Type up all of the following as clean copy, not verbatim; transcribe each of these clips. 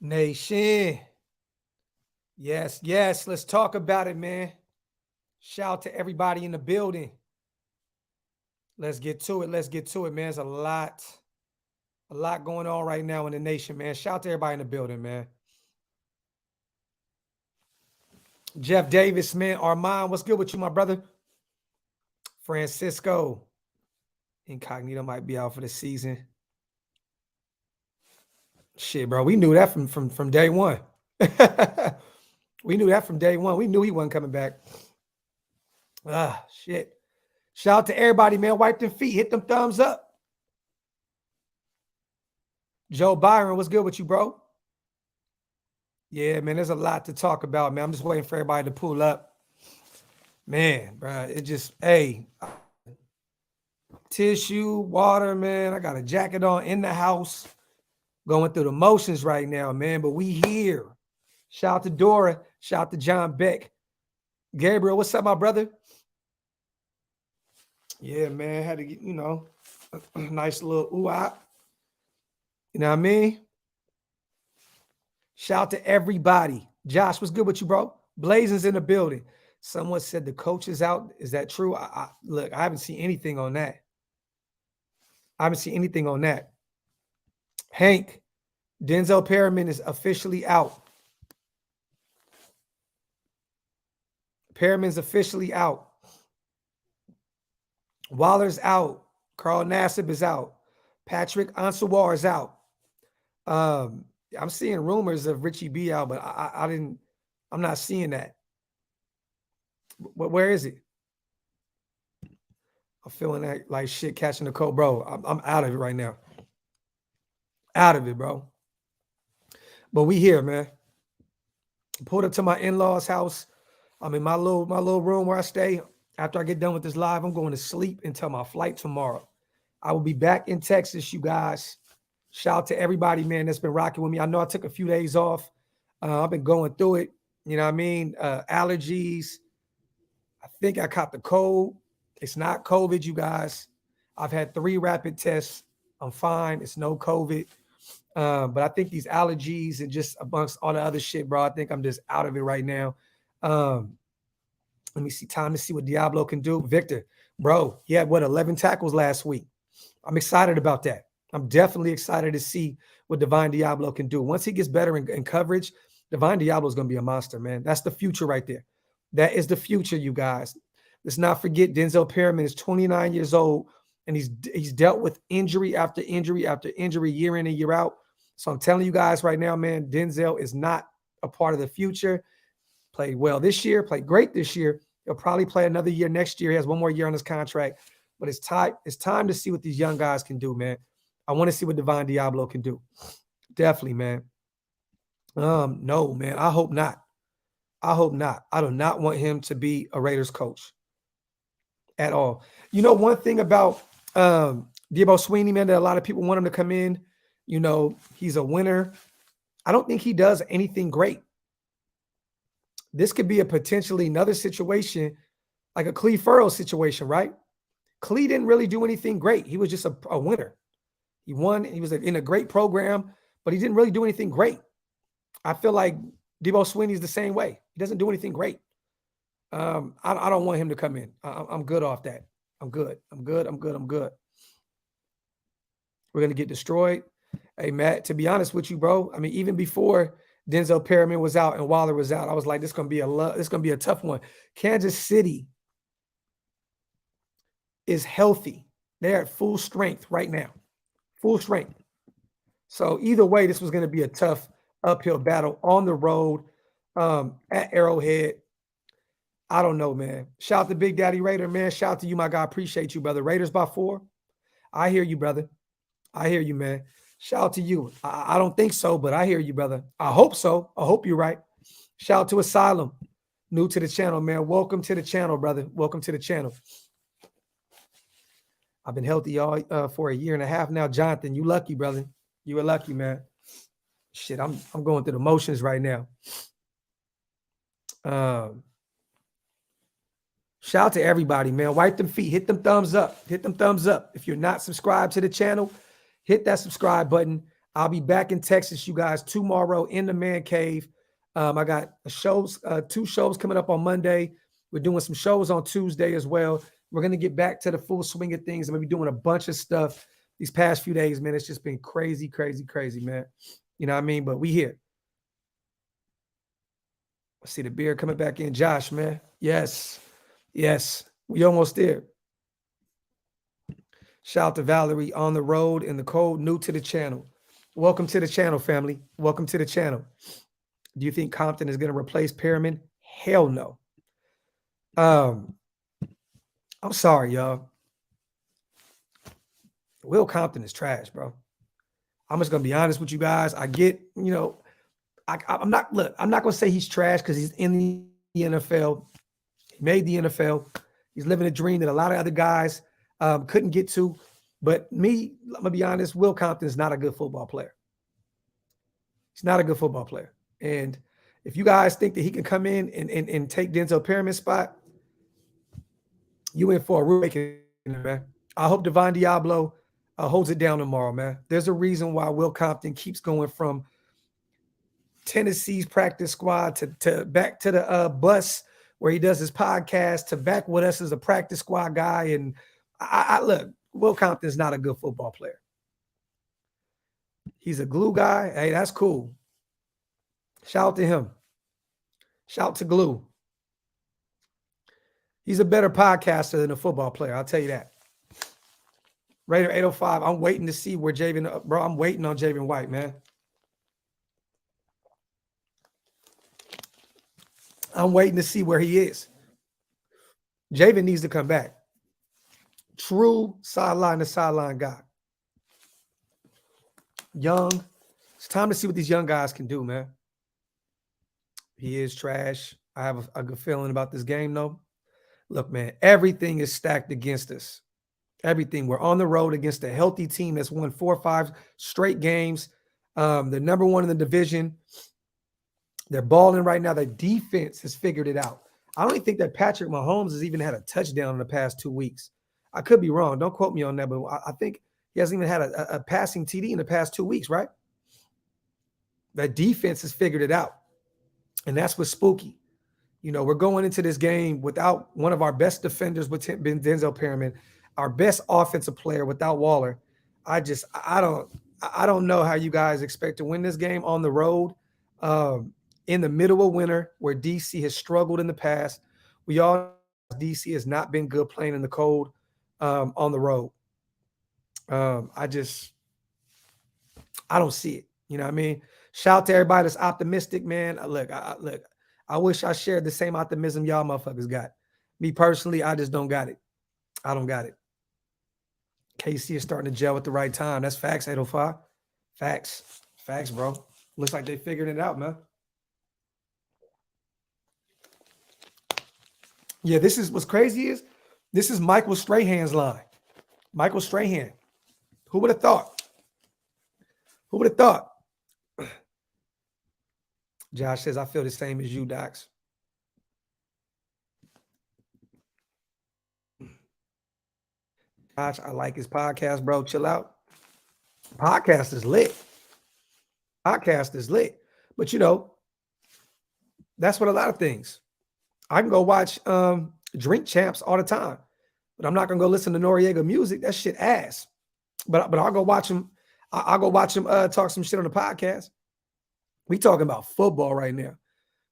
Nation. Yes, yes. Let's talk about it, man. Shout out to everybody in the building. Let's get to it. Let's get to it, man. There's a lot going on right now in the nation, man. Shout out to everybody in the building, man. Jeff Davis, man. Armand, what's good with you, my brother? Francisco. Incognito might be out for the season. Shit, bro. We knew that from day one. We knew that from day one. We knew he wasn't coming back. Shit. Shout out to everybody, man. Wipe them feet. Hit them thumbs up. Joe Byron, what's good with you, bro? Yeah, man, there's a lot to talk about, man. I'm just waiting for everybody to pull up. Man, bro, it just, hey, tissue, water, man. I got a jacket on in the house, going through the motions right now, man. But we here. Shout out to Dora. Shout out to John Beck. Gabriel, what's up, my brother? Yeah, man, had to get, a nice little ooh-ah. You know what I mean? Shout out to everybody. Josh, what's good with you, bro? Blazing's in the building. Someone said the coach is out. Is that true? Look, I haven't seen anything on that. Hank, Denzel Perryman is officially out. Perryman's officially out. Waller's out. Carl Nassib is out. Patrick Ansawar is out. I'm seeing rumors of Richie B out, but I'm not seeing that. Where is it? I'm feeling like shit catching the cold, bro. I'm out of it right now. Out of it, bro. But we here, man. Pulled up to my in-laws' house. I'm in my little room where I stay. After I get done with this live, I'm going to sleep until my flight tomorrow. I will be back in Texas, you guys. Shout out to everybody, man, that's been rocking with me. I know I took a few days off. I've been going through it. You know what I mean? Allergies. I think I caught the cold. It's not COVID, you guys. I've had 3 rapid tests. I'm fine. It's no COVID. But I think these allergies and just amongst all the other shit, bro, I think I'm just out of it right now. Let me see. Time to see what Diablo can do. Victor, bro, he had, 11 tackles last week. I'm excited about that. I'm definitely excited to see what Divine Diablo can do. Once he gets better in coverage, Divine Diablo is going to be a monster, man. That's the future right there. That is the future, you guys. Let's not forget Denzel Perryman is 29 years old, and he's dealt with injury after injury after injury, year in and year out. So I'm telling you guys right now, man, Denzel is not a part of the future. Played well this year, played great this year. He'll probably play another year next year. He has 1 more year on his contract. But it's time to see what these young guys can do, man. I want to see what Divine Diablo can do. Definitely, man. No, man. I hope not. I do not want him to be a Raiders coach at all. You know, one thing about Debo Sweeney, man, that a lot of people want him to come in. You know, he's a winner. I don't think he does anything great. This could be a potentially another situation, like a Clee Furrow situation, right? Clee didn't really do anything great. He was just a winner. He won. He was in a great program, but he didn't really do anything great. I feel like Debo Sweeney is the same way. He doesn't do anything great. I don't want him to come in. I'm good off that. I'm good. We're going to get destroyed. Hey, Matt, to be honest with you, bro, I mean, even before Denzel Perryman was out and Waller was out, I was like, this is going to be a tough one. Kansas City is healthy. They're at full strength right now. Full strength. So either way, this was going to be a tough uphill battle on the road at Arrowhead. I don't know, man. Shout out to Big Daddy Raider, man. Shout out to you, my guy. Appreciate you, brother. Raiders by 4. I hear you, brother. I hear you, man. Shout out to you. I don't think so, but I hear you, brother. I hope so. I hope you're right. Shout out to Asylum. New to the channel, man. Welcome to the channel, brother. Welcome to the channel. I've been healthy all for a year and a half now. Jonathan, you lucky, brother. You were lucky, man. Shit, I'm going through the motions right now. Shout out to everybody, man. Wipe them feet. Hit them thumbs up. Hit them thumbs up. If you're not subscribed to the channel, hit that subscribe button. I'll be back in Texas, you guys, tomorrow in the man cave. I got shows, 2 shows coming up on Monday. We're doing some shows on Tuesday as well. We're going to get back to the full swing of things. I'm going to be doing a bunch of stuff these past few days, man. It's just been crazy, crazy, crazy, man. You know what I mean? But we here. I see the beard coming back in. Josh, man. Yes. Yes. We almost there. Shout out to Valerie on the road in the cold, new to the channel. Welcome to the channel, family. Welcome to the channel. Do you think Compton is going to replace Perryman? Hell no. I'm sorry, y'all. Will Compton is trash, bro. I'm just going to be honest with you guys. I get, I'm not going to say he's trash because he's in the NFL. He made the NFL. He's living a dream that a lot of other guys couldn't get to. But I'm going to be honest, Will Compton is not a good football player. He's not a good football player. And if you guys think that he can come in and take Denzel Perryman's spot, you in for a real awakening, man. I hope Divine Diablo holds it down tomorrow, man. There's a reason why Will Compton keeps going from Tennessee's practice squad to back to the bus where he does his podcast to back with us as a practice squad guy. And I look, Will Compton is not a good football player. He's a glue guy. Hey, that's cool. Shout out to him. Shout out to Glue. He's a better podcaster than a football player. I'll tell you that. Raider 805. I'm waiting to see where Javen, bro. I'm waiting on Javen White, man. I'm waiting to see where he is. Javen needs to come back. True sideline to sideline guy. Young. It's time to see what these young guys can do, man. He is trash. I have a good feeling about this game, though. Look, man, everything is stacked against us. Everything. We're on the road against a healthy team that's won 4 or 5 straight games. They're number 1 in the division. They're balling right now. Their defense has figured it out. I don't even think that Patrick Mahomes has even had a touchdown in the past 2 weeks. I could be wrong. Don't quote me on that, but I think he hasn't even had a passing TD in the past 2 weeks, right? That defense has figured it out. And that's what's spooky. We're going into this game without one of our best defenders with Denzel Perryman, our best offensive player without Waller. I don't know how you guys expect to win this game on the road in the middle of winter where DC has struggled in the past. We all know DC has not been good playing in the cold on the road. I don't see it. You know what I mean? Shout out to everybody that's optimistic, man. Look, I wish I shared the same optimism y'all motherfuckers got. Me personally, I just don't got it. I don't got it. KC is starting to gel at the right time. That's facts, 805. Facts. Facts, bro. Looks like they figured it out, man. Yeah, this is what's crazy is this is Michael Strahan's line. Michael Strahan. Who would have thought? Who would have thought? Josh says, I feel the same as you, Docs. Josh, I like his podcast, bro. Chill out. Podcast is lit. Podcast is lit. But that's what a lot of things. I can go watch Drink Champs all the time, but I'm not gonna go listen to Noriega music. That shit ass. But I'll go watch him. I'll go watch him talk some shit on the podcast. We talking about football right now.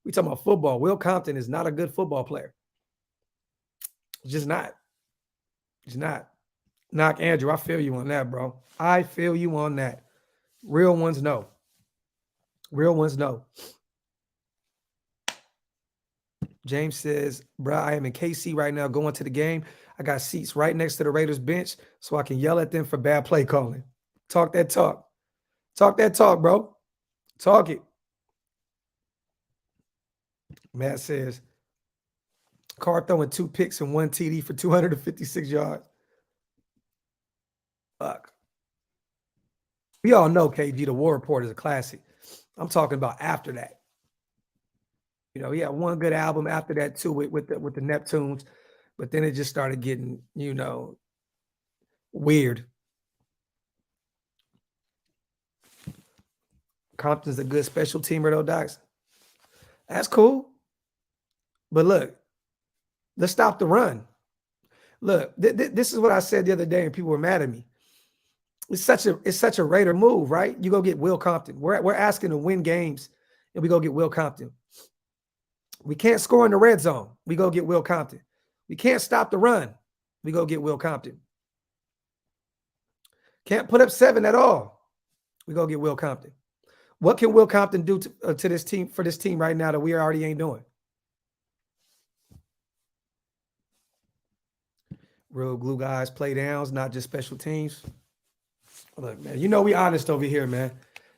We talking about football. Will Compton is not a good football player. Just not. He's not. Knock Andrew. I feel you on that, bro. I feel you on that. Real ones know. Real ones know. James says, bro, I am in KC right now going to the game. I got seats right next to the Raiders bench so I can yell at them for bad play calling. Talk that talk. Talk that talk, bro. Talk it. Matt says, Carr throwing 2 picks and 1 TD for 256 yards. Fuck. We all know KG, the War Report is a classic. I'm talking about after that. He had one good album after that too with the Neptunes, but then it just started getting, weird. Compton's a good special teamer, though, Docs. That's cool. But look, let's stop the run. Look, this is what I said the other day, and people were mad at me. It's such a Raider move, right? You go get Will Compton. We're asking to win games, and we go get Will Compton. We can't score in the red zone. We go get Will Compton. We can't stop the run. We go get Will Compton. Can't put up 7 at all. We go get Will Compton. What can Will Compton do to this team, for this team right now that we already ain't doing? Real glue guys, play downs, not just special teams. Look, man, you know we honest over here, man.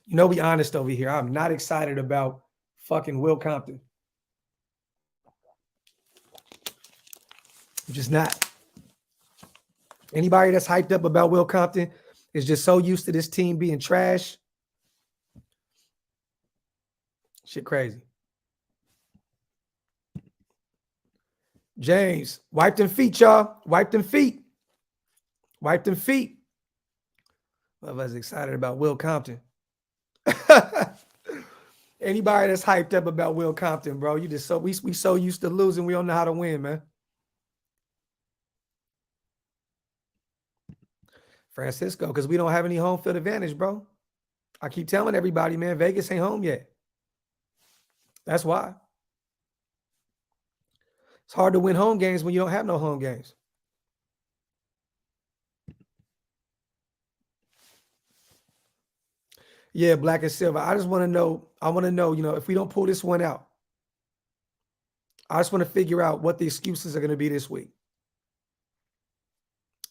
You know we honest over here. I'm not excited about fucking Will Compton. I'm just not. Anybody that's hyped up about Will Compton is just so used to this team being trash. Shit crazy. James, wipe them feet, y'all. Wipe them feet. Wipe them feet. I was excited about Will Compton. Anybody that's hyped up about Will Compton, bro, you just we so used to losing, we don't know how to win, man. Francisco, because we don't have any home field advantage, bro. I keep telling everybody, man, Vegas ain't home yet. That's why. It's hard to win home games when you don't have no home games. Yeah, black and silver. I just want to know, you know, if we don't pull this one out, I just want to figure out what the excuses are going to be this week.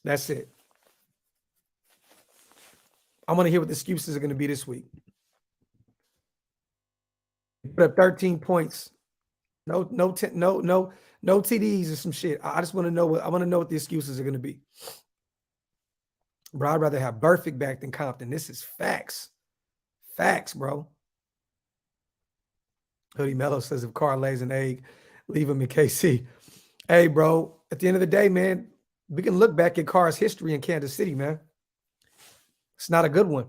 That's it. I want to hear what the excuses are going to be this week. Put up 13 points. No TDs or some shit. I just want to know what the excuses are going to be. Bro, I'd rather have Perfect back than Compton. This is facts. Facts, bro. Hoodie Mello says if Carr lays an egg, leave him in KC. Hey, bro, at the end of the day, man, we can look back at Carr's history in Kansas City, man. It's not a good one.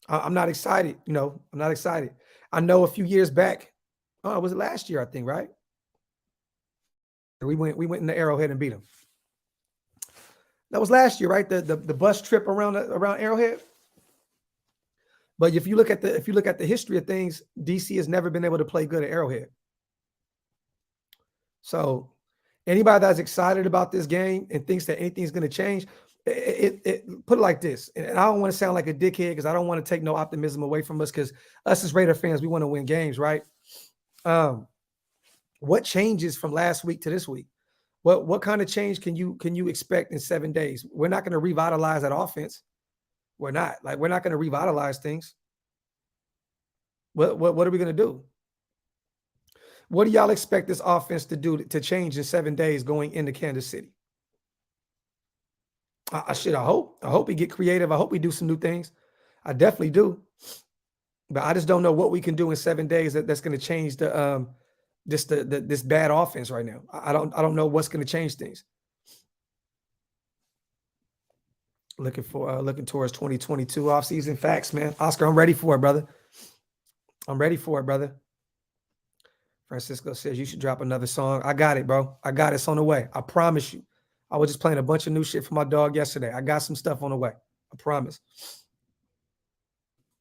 I'm not excited. You know, I'm not excited. I know a few years back, was it last year, I think, right? We went in the Arrowhead and beat them. That was last year, right? The bus trip around Arrowhead. But if you look at the history of things, DC has never been able to play good at Arrowhead. So anybody that's excited about this game and thinks that anything's going to change, put it like this. And I don't want to sound like a dickhead because I don't want to take no optimism away from us, because us as Raider fans, we want to win games, right? What changes from last week to this week? What kind of change can you expect in 7 days? We're not going to revitalize that offense. We're not. Like, we're not going to revitalize things. What are we going to do? What do y'all expect this offense to do to change in 7 days going into Kansas City? I hope we get creative. I hope we do some new things. I definitely do. But I just don't know what we can do in 7 days that's going to change this bad offense right now. I don't know what's going to change things. Looking towards 2022 offseason. Facts, man. Oscar, I'm ready for it, brother. I'm ready for it, brother. Francisco says you should drop another song. I got it, bro. I got it. It's on the way. I promise you. I was just playing a bunch of new shit for my dog yesterday. I got some stuff on the way. I promise.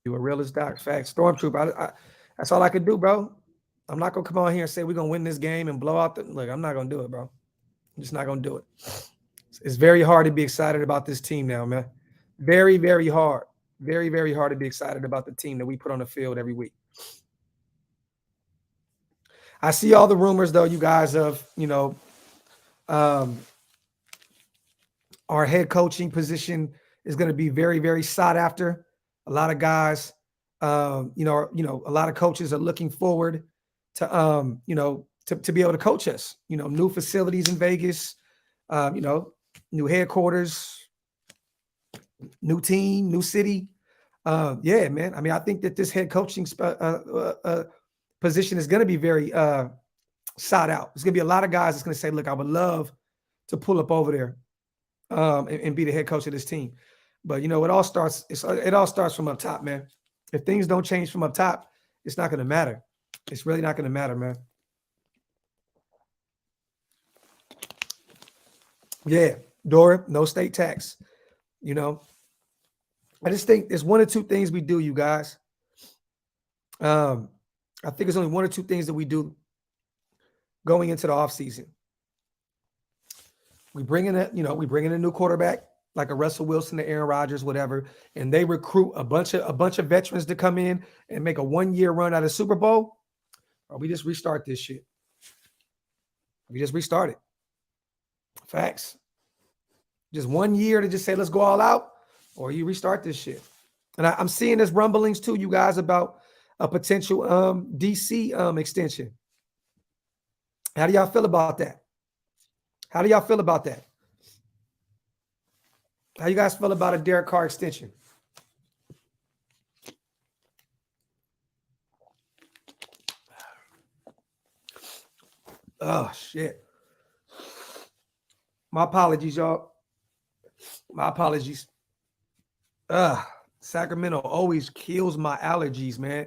You a realist, Doc. Facts. Stormtrooper. That's all I could do, bro. I'm not going to come on here and say we're going to win this game and blow out the... Look, I'm not going to do it, bro. I'm just not going to do it. It's very hard to be excited about this team now, man. Very, very hard. Very, very hard to be excited about the team that we put on the field every week. I see all the rumors, though, you guys, of, you know, our head coaching position is going to be very, very sought after. A lot of guys, a lot of coaches are looking forward to, to be able to coach us. You know, new facilities in Vegas, new headquarters, new team, new city. Yeah, man. I mean, I think that this head coaching position is going to be very sought out. There's going to be a lot of guys that's going to say, look, I would love to pull up over there and be the head coach of this team. But, you know, it all starts from up top, man. If things don't change from up top, it's not going to matter. It's really not going to matter, man. Yeah, Dora, no state tax. You know, I just think there's one or two things we do, you guys. Um, I think there's only one or two things that we do going into the offseason. We bring in a new quarterback like a Russell Wilson, the Aaron Rodgers, whatever, and they recruit a bunch of veterans to come in and make a 1-year run out of Super Bowl, or we just restart this shit. We just restart it. Facts. Just 1 year to just say let's go all out, or you restart this shit. And I'm seeing there's rumblings too, you guys, about a potential DC extension. How do y'all feel about that? How do y'all feel about that? How you guys feel about a Derek Carr extension? Oh, shit. My apologies, y'all. My apologies. Sacramento always kills my allergies, man.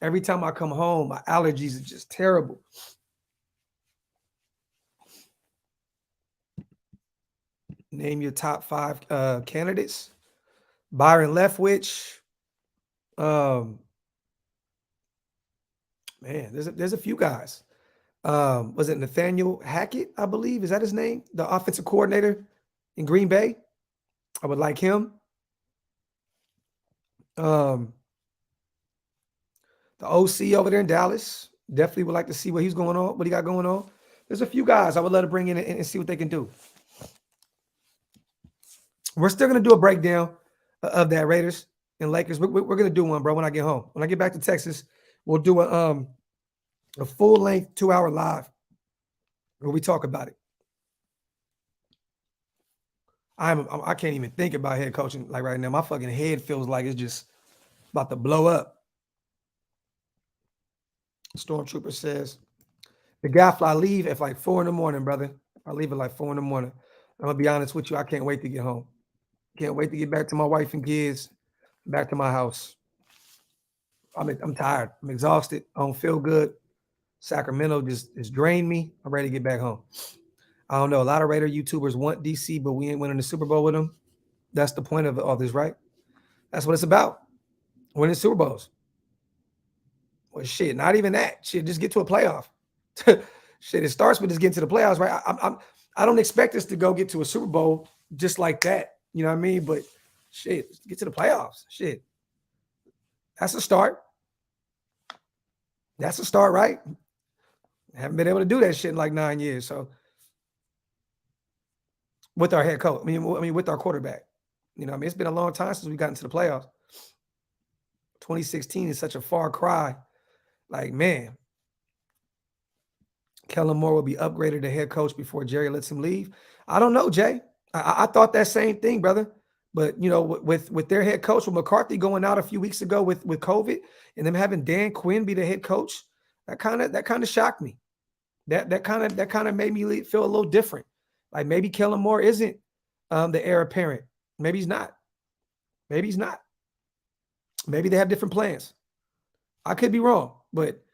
Every time I come home, my allergies are just terrible. Name your top 5 candidates. Byron Leftwich. Man, there's a few guys. Was it Nathaniel Hackett, I believe? Is that his name? The offensive coordinator in Green Bay. I would like him. The OC over there in Dallas. Definitely would like to see what he's going on, what he got going on. There's a few guys I would love to bring in and see what they can do. We're still going to do a breakdown of that Raiders and Lakers. We're going to do one, bro, when I get home. When I get back to Texas, we'll do a full-length 2-hour live where we talk about it. I can't even think about head coaching like right now. My fucking head feels like it's just about to blow up. Stormtrooper says, the Graphk, I leave at like 4 a.m, brother. I leave at like 4 a.m. I'm going to be honest with you. I can't wait to get home. Can't wait to get back to my wife and kids, back to my house. I'm tired. I'm exhausted. I don't feel good. Sacramento just drained me. I'm ready to get back home. I don't know. A lot of Raider YouTubers want DC, but we ain't winning the Super Bowl with them. That's the point of all this, right? That's what it's about. Winning Super Bowls. Well, shit, not even that. Shit, just get to a playoff. Shit, it starts with just getting to the playoffs, right? I don't expect us to go get to a Super Bowl just like that. You know what I mean? But shit, get to the playoffs. Shit. That's a start. That's a start, right? Haven't been able to do that shit in like 9 years. So with our head coach, I mean, with our quarterback, you know, it's been a long time since we got into the playoffs. 2016 is such a far cry. Like, man, Kellen Moore will be upgraded to head coach before Jerry lets him leave. I don't know, Jay. I thought that same thing, brother. But you know, with their head coach, with McCarthy going out a few weeks ago with COVID, and them having Dan Quinn be the head coach, that kind of shocked me. That kind of made me feel a little different. Like maybe Kellen Moore isn't the heir apparent. Maybe he's not. Maybe he's not. Maybe they have different plans. I could be wrong, but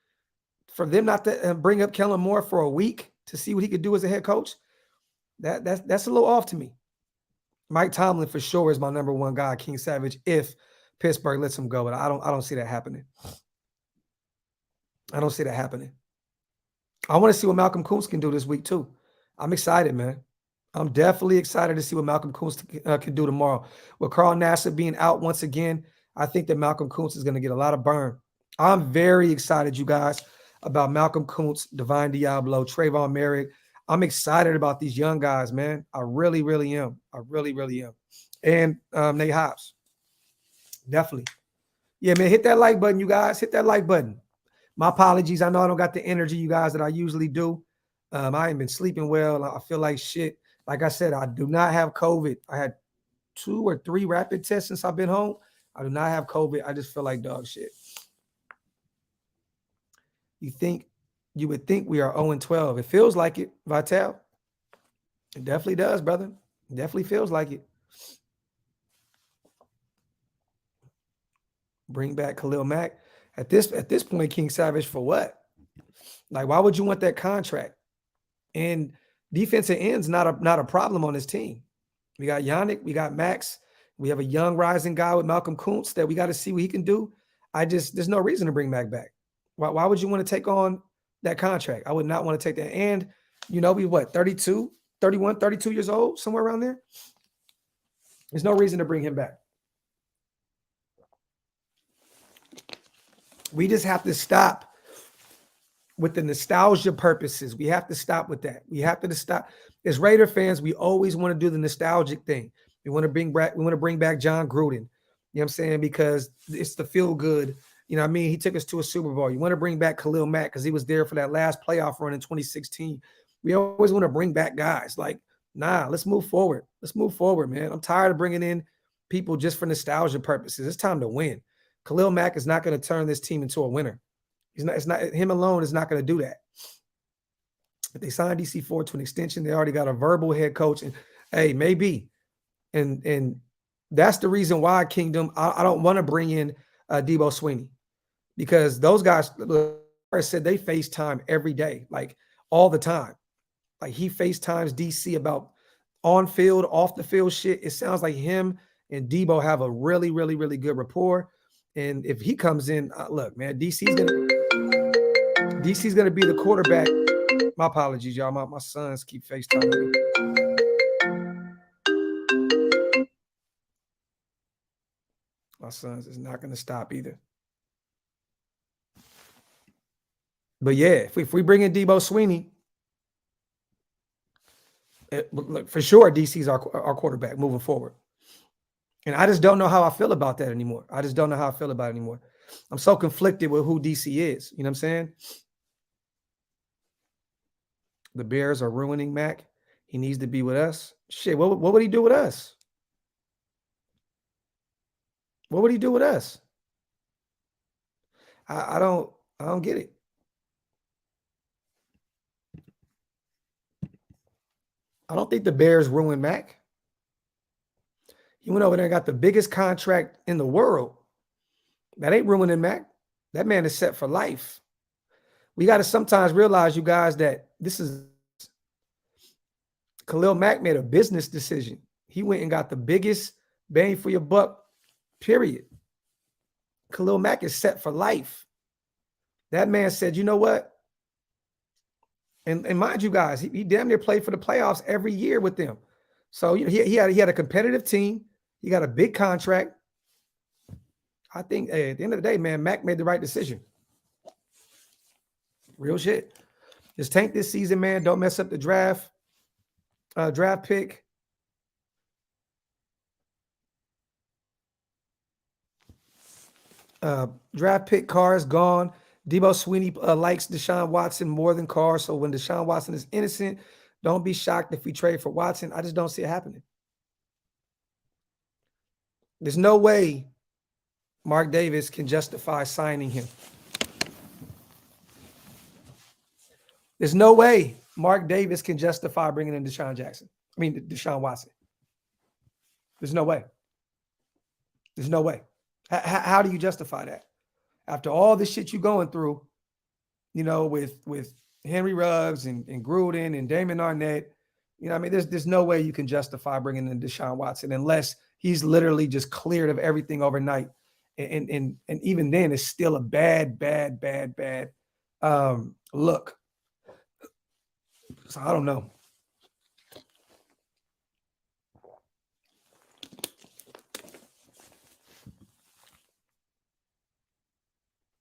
for them not to bring up Kellen Moore for a week to see what he could do as a head coach, that's a little off to me. Mike Tomlin for sure is my number one guy, King Savage, if Pittsburgh lets him go, but I don't see that happening. I don't see that happening. I want to see what Malcolm Kuntz can do this week too. I'm excited, man. I'm definitely excited to see what Malcolm Kuntz can do tomorrow. With Carl Nassib being out once again, I think that Malcolm Kuntz is going to get a lot of burn. I'm very excited, you guys, about Malcolm Kuntz, Divine Diablo, Trayvon Merrick. I'm excited about these young guys, man. I really, really am. I really, really am. And Nate Hobbs. Definitely. Yeah, man, hit that like button, you guys. Hit that like button. My apologies. I know I don't got the energy, you guys, that I usually do. I ain't been sleeping well. I feel like shit. Like I said, I do not have COVID. I had 2 or 3 rapid tests since I've been home. I do not have COVID. I just feel like dog shit. You would think we are 0-12. It feels like it, Vital. It definitely does, brother. It definitely feels like it. Bring back Khalil Mack. At this point, King Savage, for what? Like, why would you want that contract? And defensive ends not a problem on this team. We got Yannick, we got Max, we have a young rising guy with Malcolm Kuntz that we got to see what he can do. There's no reason to bring Mack back. Why would you want to take on that contract? I would not want to take that. And, we 32, 31, 32 years old, somewhere around there. There's no reason to bring him back. We just have to stop with the nostalgia purposes. We have to stop with that. We have to stop. As Raider fans, we always want to do the nostalgic thing. We want to bring back John Gruden. You know what I'm saying? Because it's the feel good. You know what I mean? He took us to a Super Bowl. You want to bring back Khalil Mack because he was there for that last playoff run in 2016. We always want to bring back guys. Like, nah, let's move forward. Let's move forward, man. I'm tired of bringing in people just for nostalgia purposes. It's time to win. Khalil Mack is not going to turn this team into a winner. It's not him alone is not going to do that. If they signed DC Ford to an extension, they already got a verbal head coach. And hey, maybe. And that's the reason why, Kingdom, I don't want to bring in Debo Sweeney, because those guys said they FaceTime every day, like all the time. Like he FaceTimes DC about on field, off the field shit. It sounds like him and Debo have a really, really, really good rapport. And if he comes in, look, man, DC's gonna be the quarterback. My apologies, y'all. My sons keep FaceTiming me. My sons is not gonna stop either. But yeah, if we bring in Debo Sweeney, look, for sure, DC's our quarterback moving forward. And I just don't know how I feel about that anymore. I just don't know how I feel about it anymore. I'm so conflicted with who DC is. You know what I'm saying? The Bears are ruining Mac. He needs to be with us. Shit, what would he do with us? What would he do with us? I don't get it. I don't think the Bears ruined Mac. He went over there and got the biggest contract in the world. That ain't ruining Mac. That man is set for life. We got to sometimes realize, you guys, that this is Khalil Mack made a business decision. He went and got the biggest bang for your buck, period. Khalil Mack is set for life. That man said, you know what? And mind you guys, he damn near played for the playoffs every year with them. So he had a competitive team. He got a big contract. I think at the end of the day, man, Mac made the right decision. Real shit. Just tank this season, man. Don't mess up the draft pick. Draft pick Carr is gone. Debo Sweeney likes Deshaun Watson more than Carr. So when Deshaun Watson is innocent, don't be shocked if we trade for Watson. I just don't see it happening. There's no way Mark Davis can justify signing him. There's no way Mark Davis can justify bringing in Deshaun Watson. There's no way. There's no way. How do you justify that? After all this shit you're going through, with Henry Ruggs and Gruden and Damon Arnett, there's no way you can justify bringing in Deshaun Watson unless he's literally just cleared of everything overnight. And even then, it's still a bad look. So I don't know.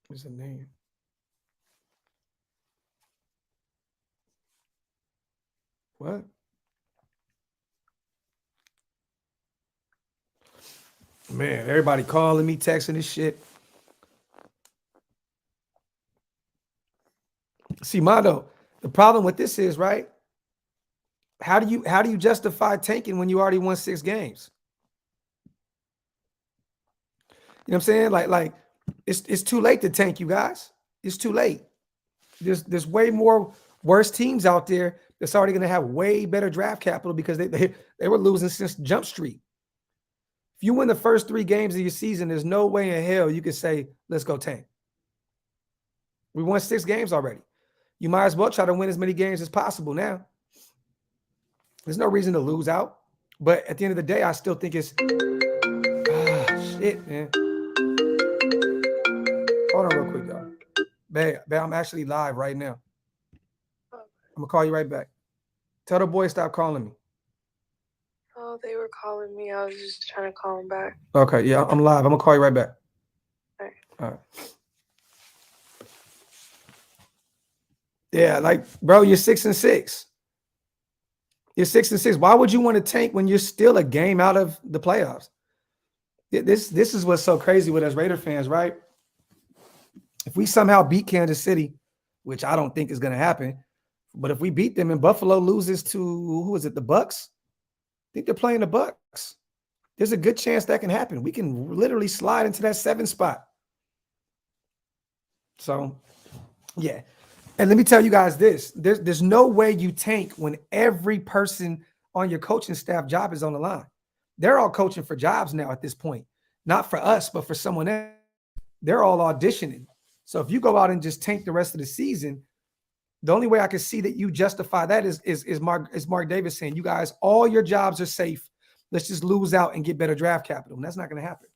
What's the name? What? Man, everybody calling me, texting this shit. See, Mondo, the problem with this is, right? How do you justify tanking when you already won 6 games? You know what I'm saying? Like it's too late to tank, you guys. It's too late. There's way more worse teams out there that's already going to have way better draft capital because they were losing since Jump Street. If you win the first 3 games of your season, there's no way in hell you can say, let's go tank. We won 6 games already. You might as well try to win as many games as possible now. There's no reason to lose out. But at the end of the day, I still think it's shit, man. Hold on real quick, y'all. Babe, I'm actually live right now. I'm gonna call you right back. Tell the boy stop calling me. Oh, they were calling me. I was just trying to call them back. Okay, yeah, I'm live. I'm gonna call you right back. All right. Yeah, like, bro, you're 6-6. You're 6-6. Why would you want to tank when you're still a game out of the playoffs? This is what's so crazy with us Raider fans, right? If we somehow beat Kansas City, which I don't think is going to happen, but if we beat them and Buffalo loses to, who is it, the Bucks? I think they're playing the Bucks. There's a good chance that can happen. We can literally slide into that 7 spot. So, yeah. And let me tell you guys this. There's no way you tank when every person on your coaching staff job is on the line. They're all coaching for jobs now at this point. Not for us, but for someone else. They're all auditioning. So if you go out and just tank the rest of the season, the only way I can see that you justify that is Mark Davis saying, you guys, all your jobs are safe. Let's just lose out and get better draft capital. And that's not going to happen.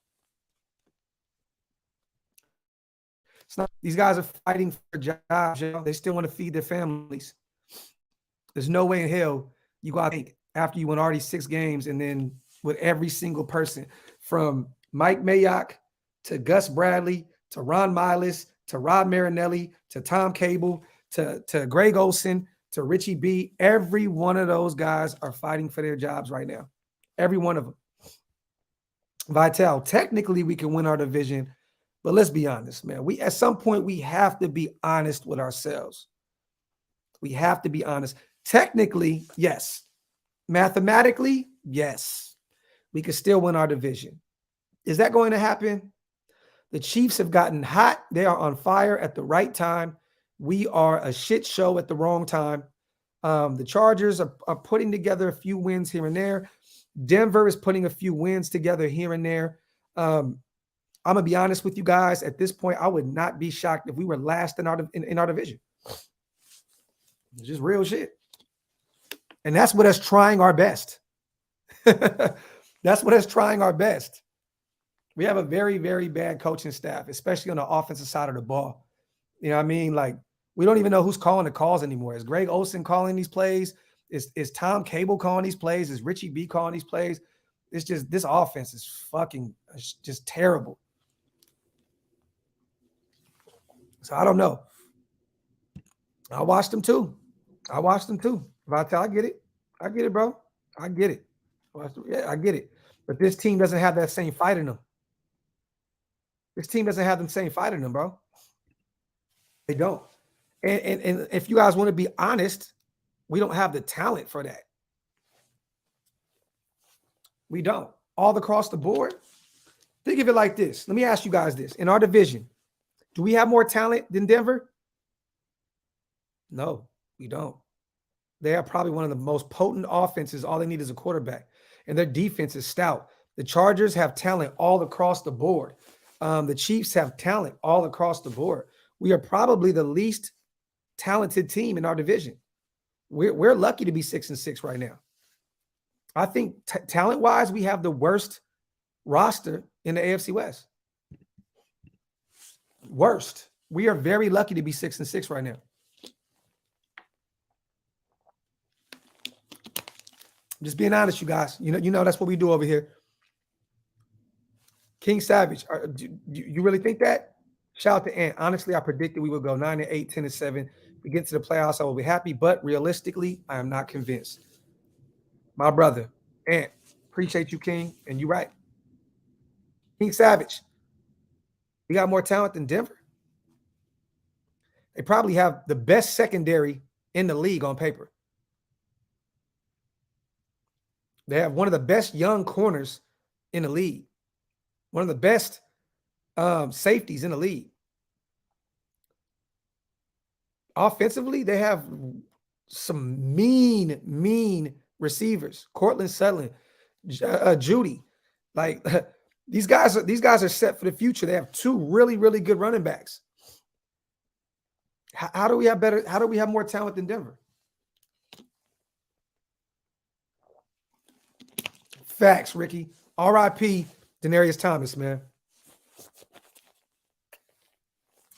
It's not, these guys are fighting for jobs. You know? They still want to feed their families. There's no way in hell you go out and think after you win already 6 games and then with every single person from Mike Mayock to Gus Bradley to Ron Miles to Rod Marinelli to Tom Cable to Greg Olson to Richie B. Every one of those guys are fighting for their jobs right now. Every one of them. Vital, technically we can win our division, but let's be honest, man. At some point we have to be honest with ourselves. We have to be honest. Technically, yes. Mathematically, yes. We could still win our division. Is that going to happen? The Chiefs have gotten hot. They are on fire at the right time. We are a shit show at the wrong time. The Chargers are putting together a few wins here and there. Denver is putting a few wins together here and there. I'm going to be honest with you guys. At this point, I would not be shocked if we were last in our division. It's just real shit. And that's what us trying our best. That's what us trying our best. We have a very, very bad coaching staff, especially on the offensive side of the ball. You know what I mean? Like, we don't even know who's calling the calls anymore. Is Greg Olson calling these plays? Is Tom Cable calling these plays? Is Richie B calling these plays? It's just, this offense is fucking just terrible. So I don't know. I watched them too. Vital, I get it. I get it, bro. I get it. Yeah, I get it. But this team doesn't have that same fight in them. This team doesn't have the same fight in them, bro. They don't. And if you guys want to be honest, we don't have the talent for that. We don't. All across the board. Think of it like this. Let me ask you guys this. In our division, do we have more talent than Denver? No, we don't. They are probably one of the most potent offenses. All they need is a quarterback. And their defense is stout. The Chargers have talent all across the board. The Chiefs have talent all across the board. We are probably the least talented team in our division. We're lucky to be 6-6 right now. I think talent-wise, we have the worst roster in the AFC West. Worst. We are very lucky to be 6-6 right now. Just being honest, you guys. You know that's what we do over here. King Savage, do you really think that? Shout out to Ant. Honestly, I predicted we would go 9-8, 10-7. If we get to the playoffs, I will be happy. But realistically, I am not convinced. My brother, Ant, appreciate you, King. And you're right. King Savage, we got more talent than Denver. They probably have the best secondary in the league on paper. They have one of the best young corners in the league. One of the best safeties in the league. Offensively, they have some mean receivers. Cortland Sutton, Judy. Like these guys are set for the future. They have two really, really good running backs. How do we have better? How do we have more talent than Denver? Facts, Ricky. R.I.P. Denarius Thomas, man.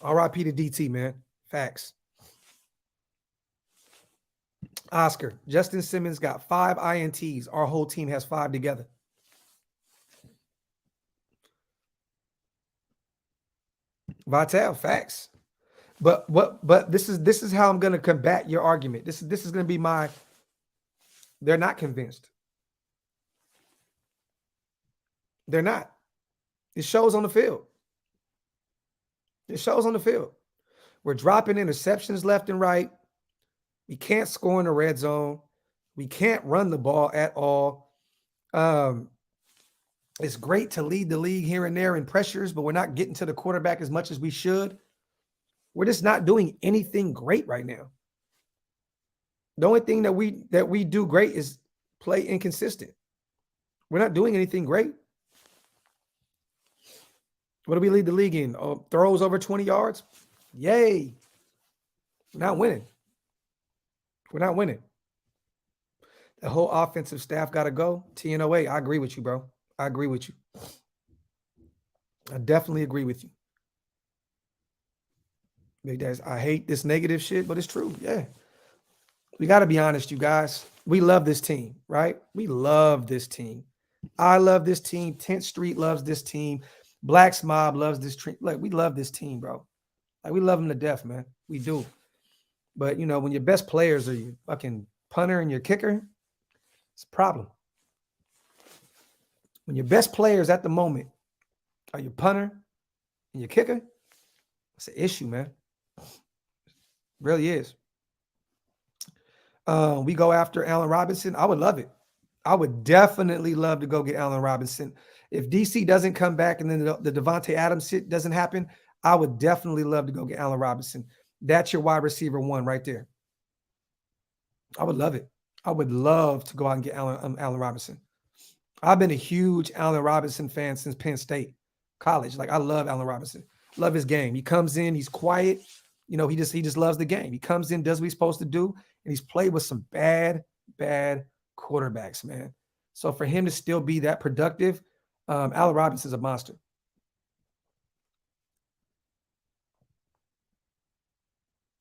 R.I.P. to DT, man. Facts. Oscar, Justin Simmons got 5 INTs. Our whole team has 5 together. Vital, facts. But this is how I'm gonna combat your argument. This is gonna be my. They're not convinced. They're not. It shows on the field. It shows on the field. We're dropping interceptions left and right. We can't score in the red zone. We can't run the ball at all. It's great to lead the league here and there in pressures, but we're not getting to the quarterback as much as we should. We're just not doing anything great right now. The only thing that we do great is play inconsistent. We're not doing anything great. What do we lead the league in? Oh, throws over 20 yards? Yay. We're not winning. We're not winning. The whole offensive staff got to go. TNOA, I agree with you, bro. I agree with you. I definitely agree with you. Big Dad's, I hate this negative shit, but it's true. Yeah. We got to be honest, you guys. We love this team, right? We love this team. I love this team. 10th Street loves this team. Black's Mob loves this team. Like, we love this team, bro. Like, we love them to death, man. We do. But, you know, when your best players are your fucking punter and your kicker, it's a problem. When your best players at the moment are your punter and your kicker, it's an issue, man. It really is. We go after Allen Robinson. I would love it. I would definitely love to go get Allen Robinson. If DC doesn't come back and then the Devontae Adams shit doesn't happen, I would definitely love to go get Allen Robinson. That's your wide receiver 1 right there. I would love it. I would love to go out and get Allen Robinson. I've been a huge Allen Robinson fan since Penn State college. Like, I love Allen Robinson. Love his game. He comes in, he's quiet. You know, he just loves the game. He comes in, does what he's supposed to do, and he's played with some bad quarterbacks, man. So for him to still be that productive, Allen Robinson's a monster.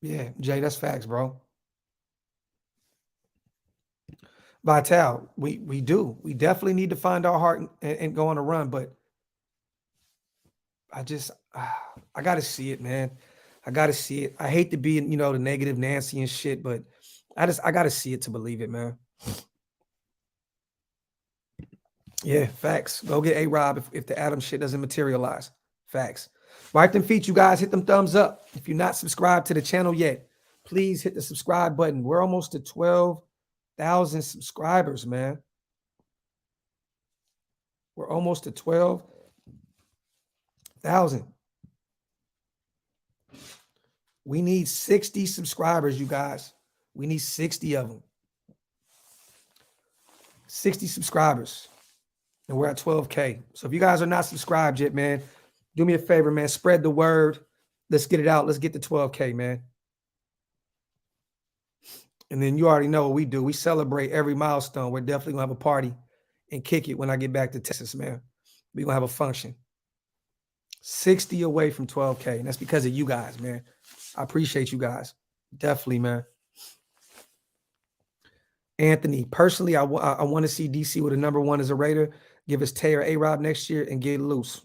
Yeah, Jay, that's facts, bro. Vital, we do. We definitely need to find our heart and go on a run, but I got to see it, man. I got to see it. I hate to be, you know, the negative Nancy and shit, but I got to see it to believe it, man. Yeah, facts. Go get A-Rob if the Adams shit doesn't materialize. Facts. Right them feet, you guys. Hit them thumbs up. If you're not subscribed to the channel yet, please hit the subscribe button. We're almost to 12,000 subscribers, man. We're almost to 12,000. We need 60 subscribers, you guys. We need 60 of them. 60 subscribers. And we're at 12K. So if you guys are not subscribed yet, man, do me a favor, man. Spread the word. Let's get it out. Let's get to 12K, man. And then you already know what we do. We celebrate every milestone. We're definitely going to have a party and kick it when I get back to Texas, man. We're going to have a function. 60 away from 12K. And that's because of you guys, man. I appreciate you guys. Definitely, man. Anthony, personally, I want to see DC with a number 1 as a Raider. Give us Tay or A-Rob next year and get loose.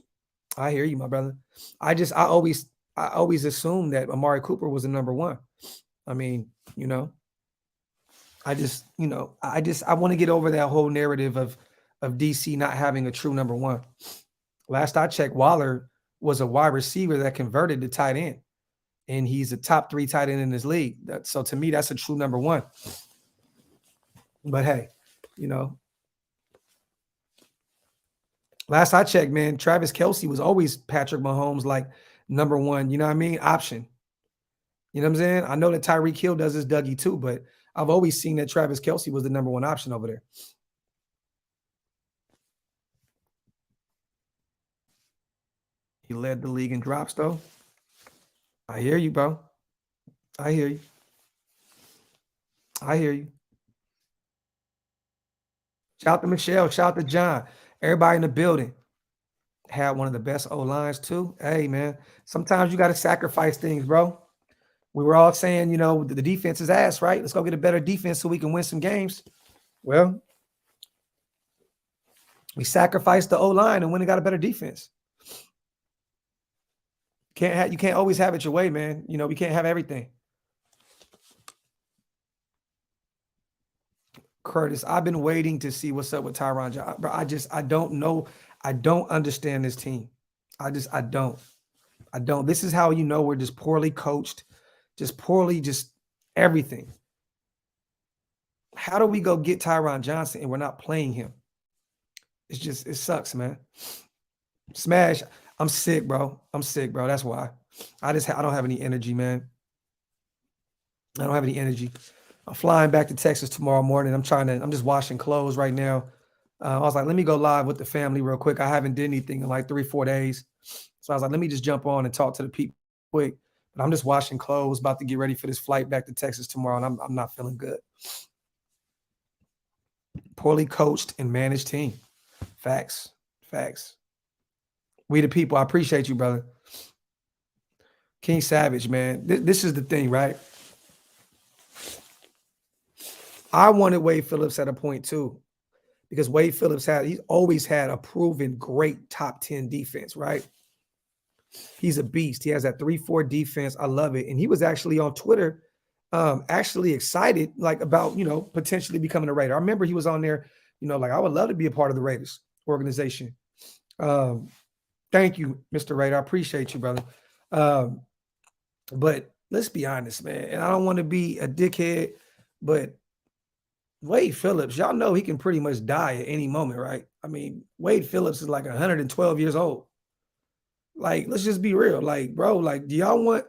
I hear you, my brother. I always assumed that Amari Cooper was the number 1. I mean, you know, I want to get over that whole narrative of DC not having a true number 1. Last I checked, Waller was a wide receiver that converted to tight end, and he's a top 3 tight end in this league. So to me, that's a true number 1. But hey, you know, last I checked, man, Travis Kelce was always Patrick Mahomes, like number 1, you know what I mean? Option. You know what I'm saying? I know that Tyreek Hill does his Dougie too, but I've always seen that Travis Kelce was the number 1 option over there. He led the league in drops, though. I hear you, bro. I hear you. I hear you. Shout out to Michelle. Shout out to John. Everybody in the building had one of the best O lines too. Hey, man, sometimes you got to sacrifice things, bro. We were all saying, the defense is ass, right? Let's go get a better defense so we can win some games. Well, we sacrificed the O line and went and got a better defense. You can't always have it your way, man. We can't have everything. Curtis, I've been waiting to see what's up with Tyron Johnson. Bro, I don't know. I don't understand this team. I don't. This is how we're just poorly coached, just everything. How do we go get Tyron Johnson and we're not playing him? It sucks, man. Smash. I'm sick, bro. That's why. I don't have any energy, man. I don't have any energy. I'm flying back to Texas tomorrow morning. I'm just washing clothes right now. I was like, let me go live with the family real quick. I haven't did anything in like 3-4 days. So I was like, let me just jump on and talk to the people quick. But I'm just washing clothes, about to get ready for this flight back to Texas tomorrow, and I'm not feeling good. Poorly coached and managed team. Facts. We the people. I appreciate you, brother. King Savage, man. This is the thing, right? I wanted Wade Phillips at a point too, because Wade Phillips he's always had a proven great top 10 defense, right? He's a beast. He has that 3-4 defense. I love it. And he was actually on Twitter, actually excited, like about, potentially becoming a Raider. I remember he was on there, like, I would love to be a part of the Raiders organization. Thank you, Mr. Raider. I appreciate you, brother. But let's be honest, man. And I don't want to be a dickhead, but Wade Phillips, y'all know he can pretty much die at any moment, right? I mean, Wade Phillips is like 112 years old. Like, let's just be real. Like, bro, like, do y'all want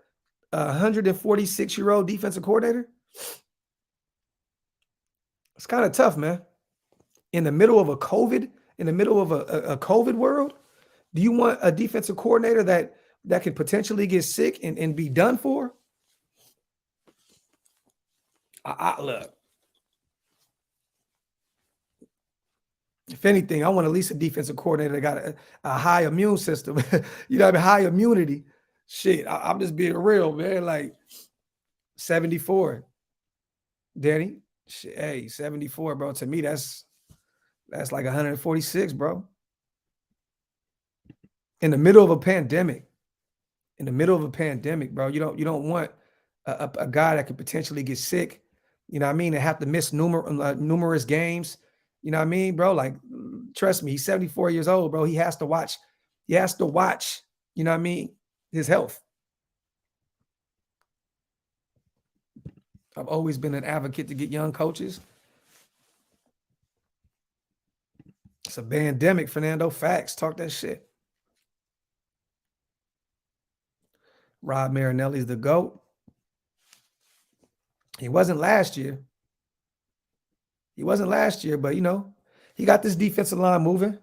a 146-year-old defensive coordinator? It's kind of tough, man. In the middle of a COVID world, do you want a defensive coordinator that could potentially get sick and be done for? Look. If anything, I want at least a defensive coordinator that got a high immune system, high immunity. Shit, I'm just being real, man. Like 74, Danny. Shit, hey, 74, bro. To me, that's like 146, bro. In the middle of a pandemic, bro. You don't want a guy that could potentially get sick. You know what I mean? And have to miss numerous games. You know what I mean, bro? Like, trust me, he's 74 years old, bro. He has to watch, you know what I mean, his health. I've always been an advocate to get young coaches. It's a pandemic, Fernando. Facts. Talk that shit. Rod Marinelli's the GOAT. He wasn't last year. But, he got this defensive line moving.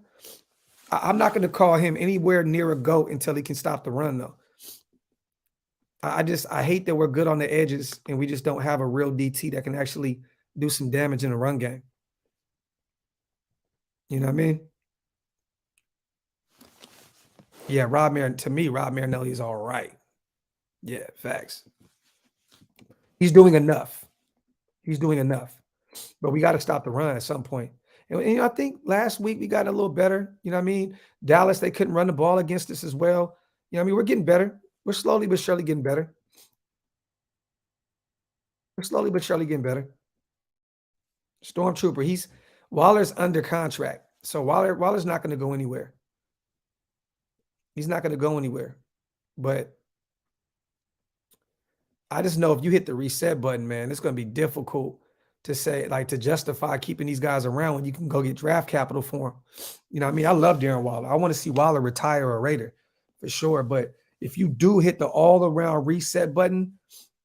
I'm not going to call him anywhere near a GOAT until he can stop the run, though. I hate that we're good on the edges and we just don't have a real DT that can actually do some damage in the run game. You know what I mean? Yeah, to me, Rod Marinelli is all right. Yeah, facts. He's doing enough. But we got to stop the run at some point. And I think last week we got a little better. You know what I mean? Dallas, they couldn't run the ball against us as well. You know what I mean? We're getting better. We're slowly but surely getting better. Stormtrooper, Waller's under contract. So Waller's not going to go anywhere. He's not going to go anywhere. But I just know if you hit the reset button, man, it's going to be difficult to say, like, to justify keeping these guys around when you can go get draft capital for them. You know what I mean? I love Darren Waller. I want to see Waller retire a Raider for sure. But if you do hit the all-around reset button,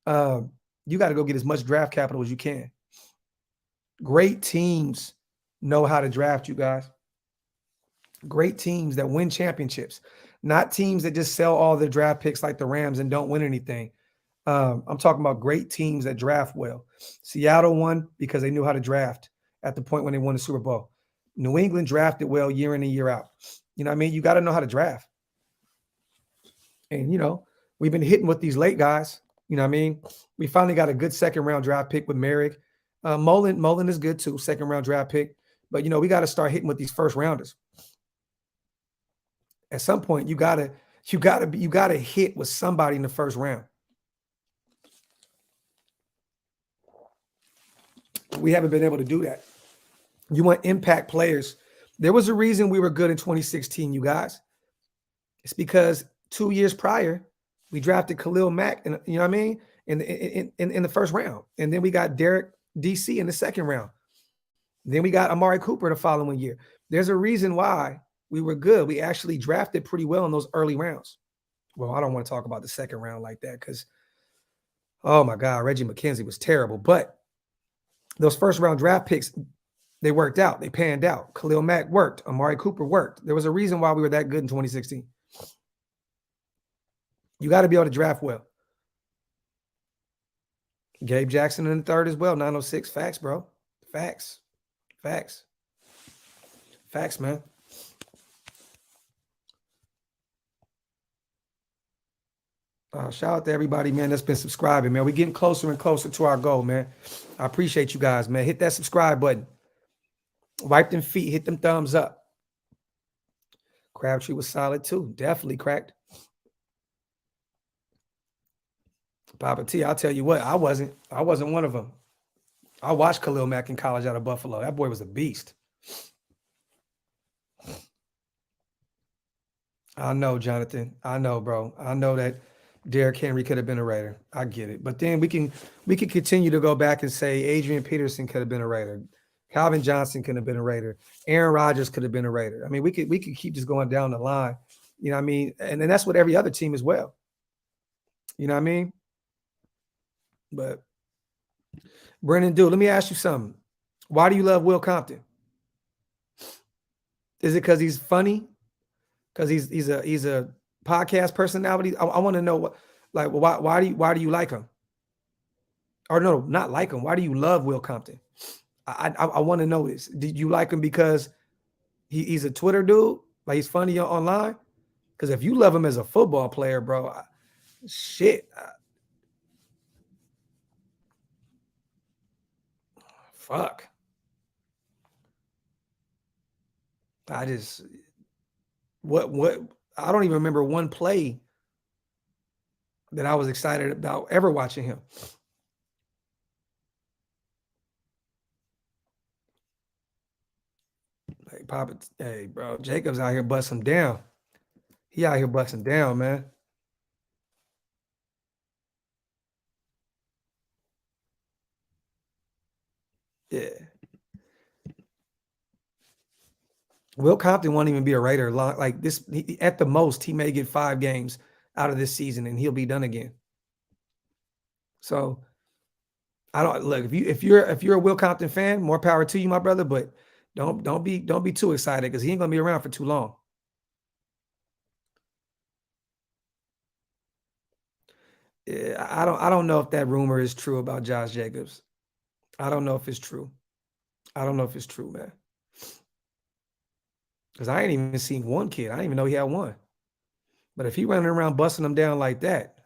you got to go get as much draft capital as you can. Great teams know how to draft, you guys. Great teams that win championships. not teams that just sell all their draft picks like the Rams and don't win anything. I'm talking about great teams that draft well. Seattle won because they knew how to draft at the point when they won the Super Bowl. New England drafted well year in and year out. You know what I mean? You got to know how to draft. And, we've been hitting with these late guys. You know what I mean? We finally got a good second round draft pick with Merrick. Mullen is good too, second round draft pick. But, we got to start hitting with these first rounders. At some point, you gotta hit with somebody in the first round. We haven't been able to do that. You want impact players. There was a reason we were good in 2016, you guys. It's because 2 years prior, we drafted Khalil Mack, and you know what I mean, in the first round, and then we got Derek DC in the second round. Then we got Amari Cooper the following year. There's a reason why we were good. We actually drafted pretty well in those early rounds. Well, I don't want to talk about the second round like that because, oh my God, Reggie McKenzie was terrible. But those first round draft picks, they worked out. They panned out. Khalil Mack worked. Amari Cooper worked. There was a reason why we were that good in 2016. You got to be able to draft well. Gabe Jackson in the third as well, 906. Facts, bro. Facts. Facts. Facts, man. Shout out to everybody, man, that's been subscribing, man. We're getting closer and closer to our goal, man. I appreciate you guys, man. Hit that subscribe button. Wipe them feet. Hit them thumbs up. Crabtree was solid, too. Definitely cracked. Papa T, I'll tell you what, I wasn't one of them. I watched Khalil Mack in college out of Buffalo. That boy was a beast. I know, Jonathan. I know, bro. I know that Derrick Henry could have been a Raider. I get it. But then we can continue to go back and say Adrian Peterson could have been a Raider. Calvin Johnson could have been a Raider. Aaron Rodgers could have been a Raider. I mean, we could keep just going down the line. You know what I mean? And then that's what every other team as well. You know what I mean? But Brennan, dude, let me ask you something. Why do you love Will Compton? Is it because he's funny? Because he's a podcast personality? I want to know why do you like him? Or no, not like him. Why do you love Will Compton? I want to know this. Did you like him because he's a Twitter dude? Like he's funny online? Because if you love him as a football player, bro, fuck. I just what I don't even remember one play that I was excited about ever watching him. Like Papa, hey, bro, Jacobs out here busting down. He out here busting down, man. Yeah. Will Compton won't even be a Raider. Like this, at the most, he may get 5 games out of this season, and he'll be done again. So I don't look if you're a Will Compton fan, more power to you, my brother. But don't be too excited because he ain't gonna be around for too long. Yeah, I don't know if that rumor is true about Josh Jacobs. I don't know if it's true. I don't know if it's true, man. Because I ain't even seen one kid. I didn't even know he had one. But if he running around busting them down like that,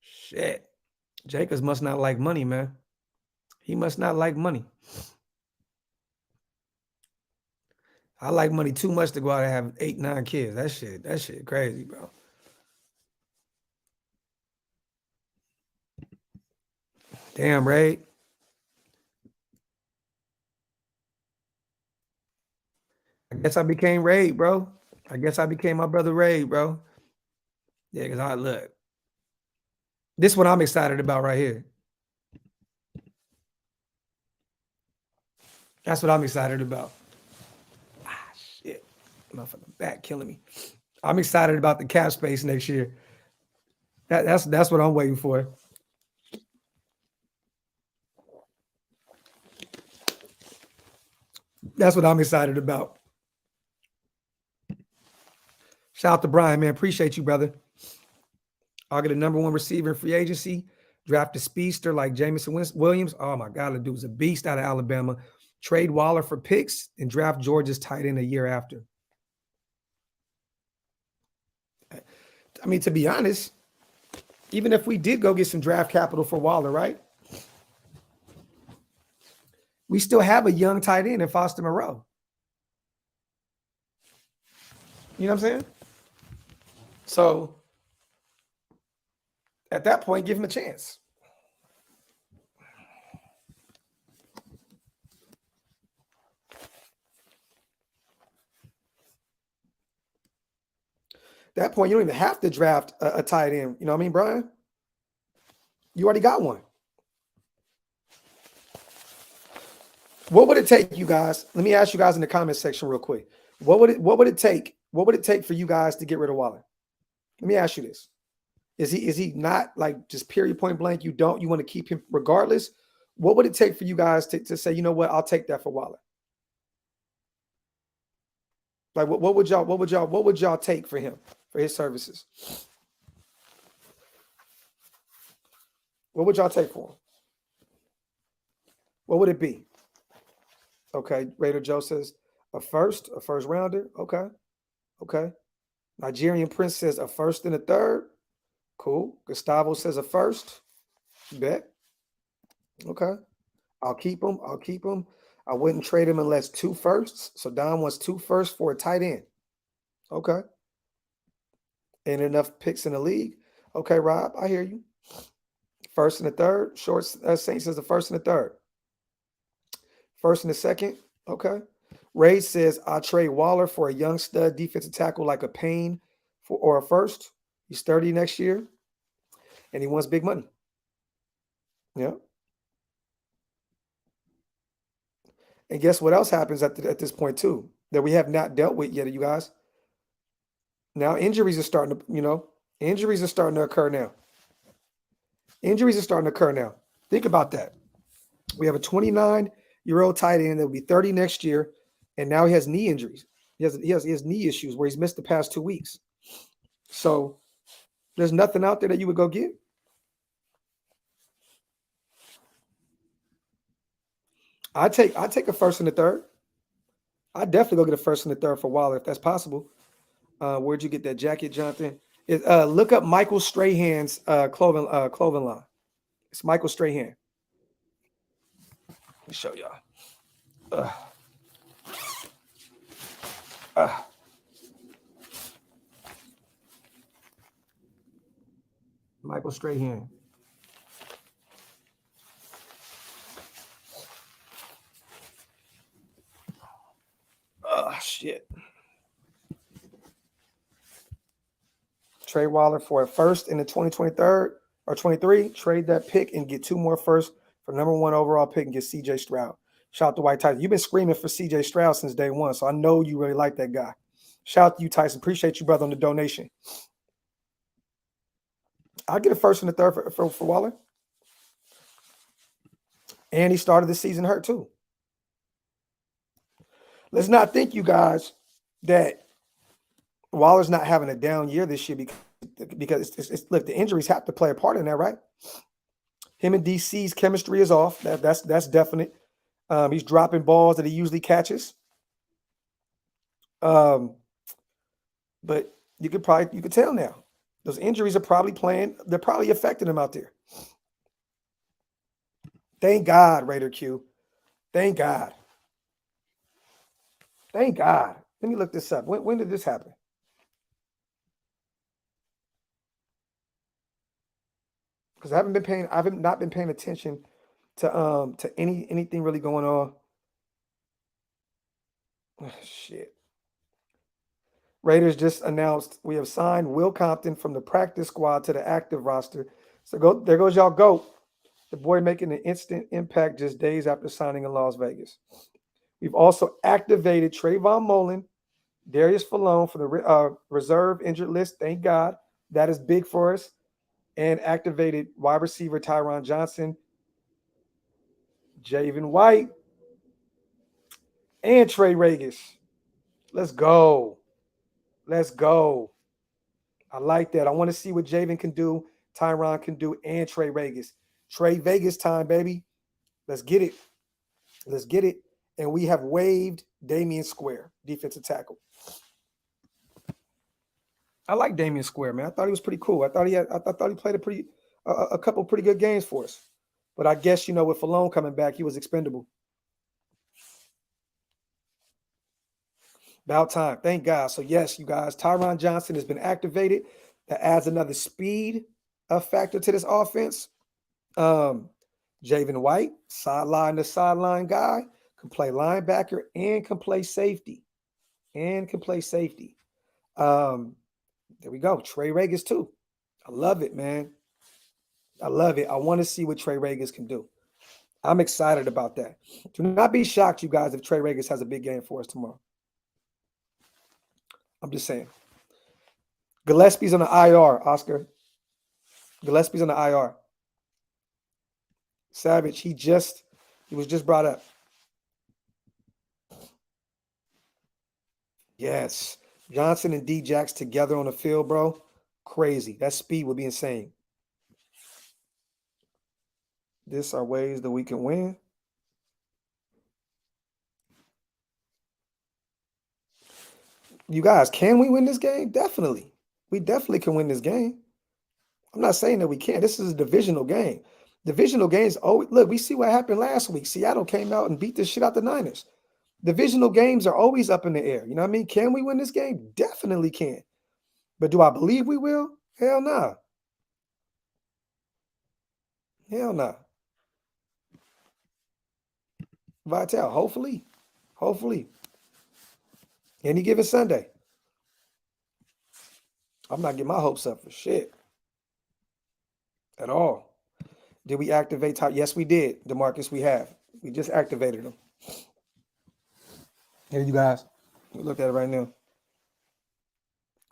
shit. Jacobs must not like money, man. He must not like money. I like money too much to go out and have 8, 9 kids. That shit crazy, bro. Damn, Ray. I guess I became Ray, bro. I guess I became my brother Ray, bro. Yeah, because I look. This is what I'm excited about right here. That's what I'm excited about. Shit. Motherfucking back killing me. I'm excited about the cap space next year. That's what I'm waiting for. That's what I'm excited about. Shout out to Brian, man. Appreciate you, brother. I'll get a number one receiver in free agency. Draft a speedster like Jameson Williams. Oh my God, the dude's a beast out of Alabama. Trade Waller for picks and draft Georgia's tight end a year after. I mean, to be honest, even if we did go get some draft capital for Waller, right? We still have a young tight end in Foster Moreau. You know what I'm saying? So at that point, give him a chance. At that point, you don't even have to draft a tight end. You know what I mean, Brian? You already got one. What would it take, you guys? Let me ask you guys in the comment section real quick. What would it take? What would it take for you guys to get rid of Waller? Let me ask you this. Is he not like just period point blank? You want to keep him regardless? What would it take for you guys to say, you know what, I'll take that for Waller? Like what would y'all take for him, for his services? What would y'all take for him? What would it be? Okay, Raider Joe says a first rounder. Okay. Nigerian Prince says a first and a third. Cool. Gustavo says a first. Bet. Okay. I'll keep him. I wouldn't trade him unless 2 firsts. So Don wants 2 firsts for a tight end. Okay. Ain't enough picks in the league. Okay, Rob, I hear you. First and a third. Shorts Saint says the first and the third. First and the second. Okay. Ray says I'll trade Waller for a young stud defensive tackle like a Payne or a first. He's 30 next year. And he wants big money. Yeah. And guess what else happens at this point too that we have not dealt with yet, you guys? Now injuries are starting to occur now. Think about that. We have a 29-year-old tight end that will be 30 next year, and now he has knee injuries. He has knee issues where he's missed the past 2 weeks. So there's nothing out there that you would go get. I take a first and a third. I definitely go get a first and a third for Waller if that's possible. Where'd you get that jacket, Jonathan? Look up Michael Strahan's clothing line. It's Michael Strahan. Let me show y'all. Michael Strahan. Shit. Trade Waller for a first in the 2023 or 23. Trade that pick and get 2 more firsts for number 1 overall pick and get CJ Stroud. Shout out to White Tyson. You've been screaming for CJ Stroud since day one, so I know you really like that guy. Shout out to you, Tyson. Appreciate you, brother, on the donation. I'll get a first and a third for Waller. And he started the season hurt too. Let's not think, you guys, that Waller's not having a down year this year because look, the injuries have to play a part in that, right? Him and DC's chemistry is off. That's definite. He's dropping balls that he usually catches. But you could tell now. Those injuries are probably playing. They're probably affecting him out there. Thank God, Raider Q. Thank God. Let me look this up. When did this happen? Because I have not been paying attention to anything really going on. Oh, shit. Raiders just announced we have signed Will Compton from the practice squad to the active roster. So there goes y'all GOAT. The boy making an instant impact just days after signing in Las Vegas. We've also activated Trayvon Mullen, Darius Falone for the reserve injured list. Thank God. That is big for us. And activated wide receiver Tyron Johnson, Javen White, and Trey Regis. Let's go. Let's go. I like that. I want to see what Javen can do, Tyron can do, and Trey Vegas. Trey Vegas time, baby. Let's get it. Let's get it. And we have waived Damian Square, defensive tackle. I like Damian Square, man. I thought he was pretty cool. I thought he played a couple pretty good games for us. But I guess with Falone coming back, he was expendable. About time. Thank God. So yes, you guys, Tyron Johnson has been activated. That adds another speed factor to this offense. Javen White, sideline guy, can play linebacker and can play safety. There we go. Trey Vegas too. I love it, man. I love it. I want to see what Trey Vegas can do. I'm excited about that. Do not be shocked, you guys, if Trey Vegas has a big game for us tomorrow. I'm just saying. Gillespie's on the IR, Oscar. Gillespie's on the IR. Savage, he was just brought up. Yes. Johnson and D-Jacks together on the field, bro. Crazy. That speed would be insane. This are ways that we can win. You guys, can we win this game? Definitely. We definitely can win this game. I'm not saying that we can't. This is a divisional game. Divisional games, look, we see what happened last week. Seattle came out and beat the shit out the Niners. Divisional games are always up in the air. You know what I mean? Can we win this game? Definitely can. But do I believe we will? Hell no. Nah. Hell no. Nah. Vital, hopefully. Any given Sunday. I'm not getting my hopes up for shit. At all. Did we activate top? Yes, we did, DeMarcus. We have. We just activated them. Here, you guys. We look at it right now.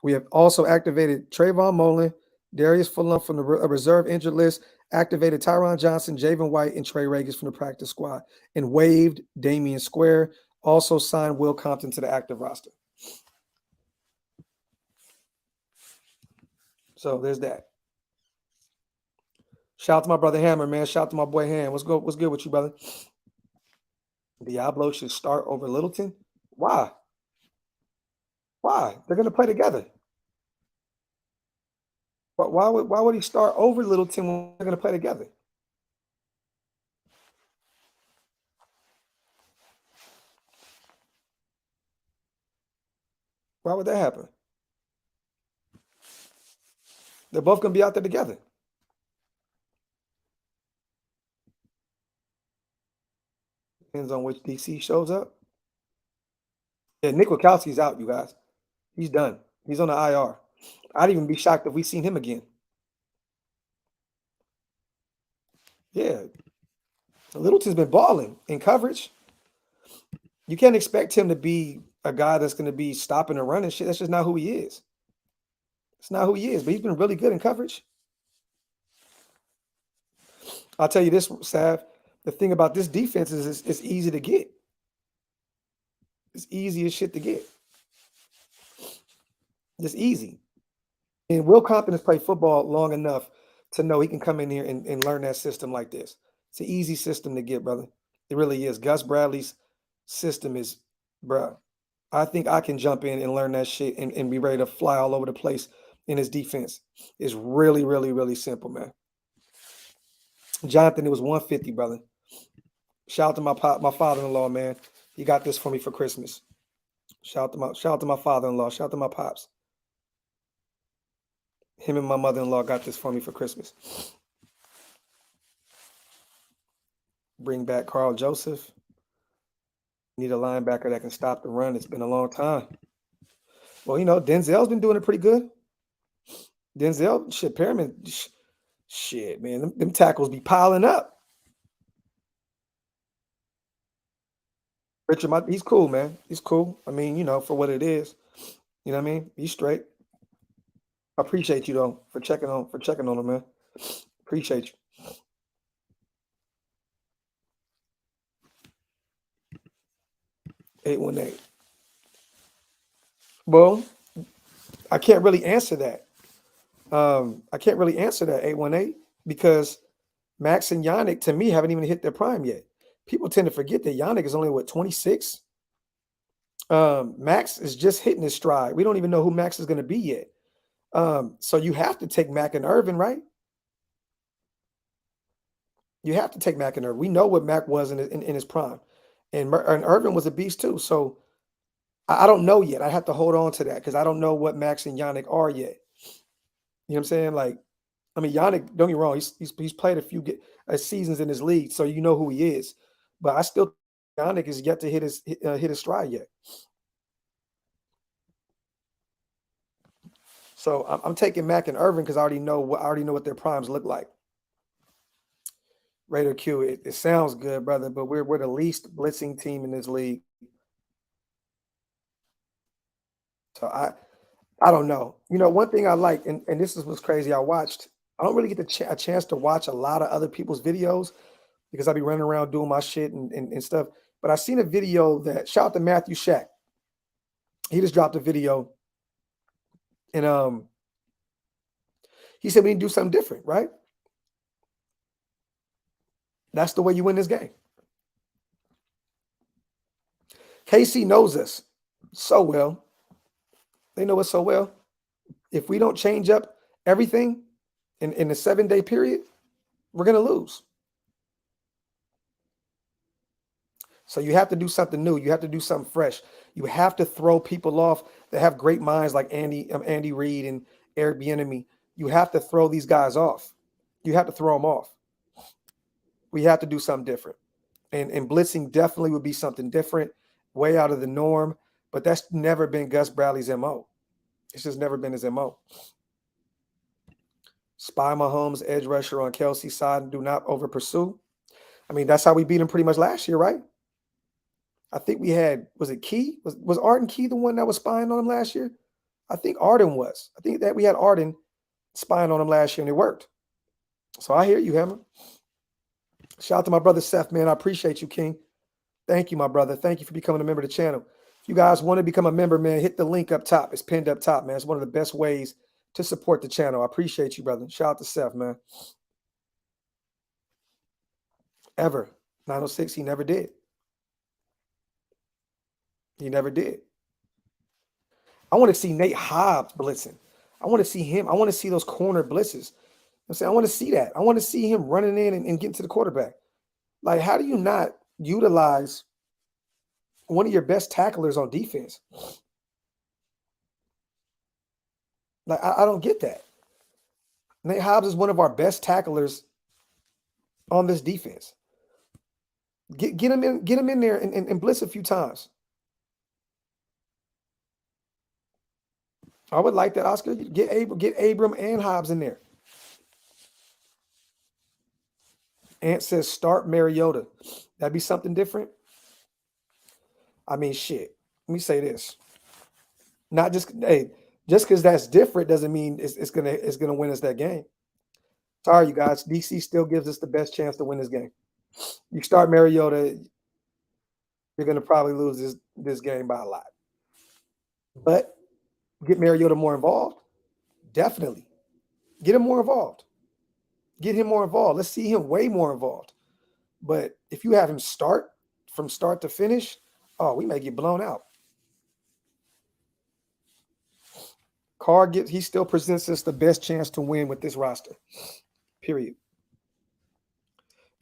We have also activated Trayvon Mullen, Darius Fulham from the reserve injured list, activated Tyron Johnson, Javen White, and Trey Regis from the practice squad, and waived Damian Square. Also signed Will Compton to the active roster. So there's that. Shout out to my brother Hammer, man. Shout out to my boy Ham. What's good with you, brother? Diablo should start over Littleton. Why? They're going to play together. But why would he start over Littleton when they're going to play together? Why would that happen? They're both going to be out there together. Depends on which DC shows up. Yeah, Nick Wachowski's out, you guys. He's done. He's on the IR. I'd even be shocked if we seen him again. Yeah. Littleton's been balling in coverage. You can't expect him to be a guy that's going to be stopping and running shit. That's just not who he is. It's not who he is, but he's been really good in coverage. I'll tell you this, Sav. The thing about this defense is it's easy to get. It's easy as shit to get. It's easy. And Will Compton has played football long enough to know he can come in here and learn that system like this. It's an easy system to get, brother. It really is. Gus Bradley's system is, bro. I think I can jump in and learn that shit and be ready to fly all over the place in his defense. It's really, really, really simple, man. Jonathan, it was 150, brother. Shout out to my father-in-law, man. He got this for me for Christmas. Shout out to my father-in-law. Shout out to my pops. Him and my mother-in-law got this for me for Christmas. Bring back Carl Joseph. Need a linebacker that can stop the run. It's been a long time. Well, Denzel's been doing it pretty good. Denzel, shit, Perryman, shit, man, them tackles be piling up. Richard, he's cool, man. He's cool. I mean, for what it is. You know what I mean? He's straight. I appreciate you though for checking on him, man. Appreciate you. 818. Well, I can't really answer that. I can't really answer that 818 because Max and Yannick to me haven't even hit their prime yet. People tend to forget that Yannick is only what 26. Max is just hitting his stride. We don't even know who Max is going to be yet. So you have to take Mac and Irvin, right? You have to take Mac and Irvin. We know what Mac was in his prime, and Irvin was a beast too. So I don't know yet. I have to hold on to that because I don't know what Max and Yannick are yet. You know what I'm saying? Like, I mean, Yannick, don't get me wrong, he's played a few seasons in his league, so you know who he is. But I still Yannick is yet to hit his stride yet. So I'm taking Mac and Irvin because I already know what their primes look like. Raider Q, it sounds good, brother, but we're the least blitzing team in this league. So I don't know. You know, one thing I like, and this is what's crazy. I don't really get a chance to watch a lot of other people's videos because I be running around doing my shit and stuff. But I seen a video that shout out to Matthew Shack. He just dropped a video, and he said we need to do something different, right? That's the way you win this game. KC knows us so well. They know us so well. If we don't change up everything in a 7-day period, we're going to lose. So you have to do something new. You have to do something fresh. You have to throw people off that have great minds like Andy Reid and Eric Bieniemy. You have to throw these guys off. You have to throw them off. We have to do something different. And blitzing definitely would be something different, way out of the norm. But that's never been Gus Bradley's MO. It's just never been his MO. Spy Mahomes, edge rusher on Kelsey's side, and do not over pursue. I mean, that's how we beat him pretty much last year, right? I think we had, was it Key? Was Arden Key the one that was spying on him last year? I think Arden was. I think that we had Arden spying on him last year and it worked. So I hear you, Hammer. Shout out to my brother Seth, man. I appreciate you, King. Thank you, my brother. Thank you for becoming a member of the channel. If you guys want to become a member, man, hit the link up top. It's pinned up top, man. It's one of the best ways to support the channel. I appreciate you, brother. Shout out to Seth, man. Ever. 906, he never did. He never did. I want to see Nate Hobbs blitzing. I want to see him. I want to see those corner blitzes. I'm saying I want to see that. I want to see him running in and getting to the quarterback. Like, how do you not utilize one of your best tacklers on defense? Like, I don't get that. Nate Hobbs is one of our best tacklers on this defense. Get him in there and blitz a few times. I would like that, Oscar. Get Abram and Hobbs in there. Ant says start Mariota. That'd be something different. I mean, shit. Let me say this. Not just just because that's different doesn't mean it's gonna win us that game. Sorry, you guys. DC still gives us the best chance to win this game. You start Mariota, you're gonna probably lose this game by a lot. But get Mariota more involved. Definitely. Get him more involved. Get him more involved. Let's see him way more involved. But if you have him start from start to finish, oh, we may get blown out. Carr he still presents us the best chance to win with this roster. Period.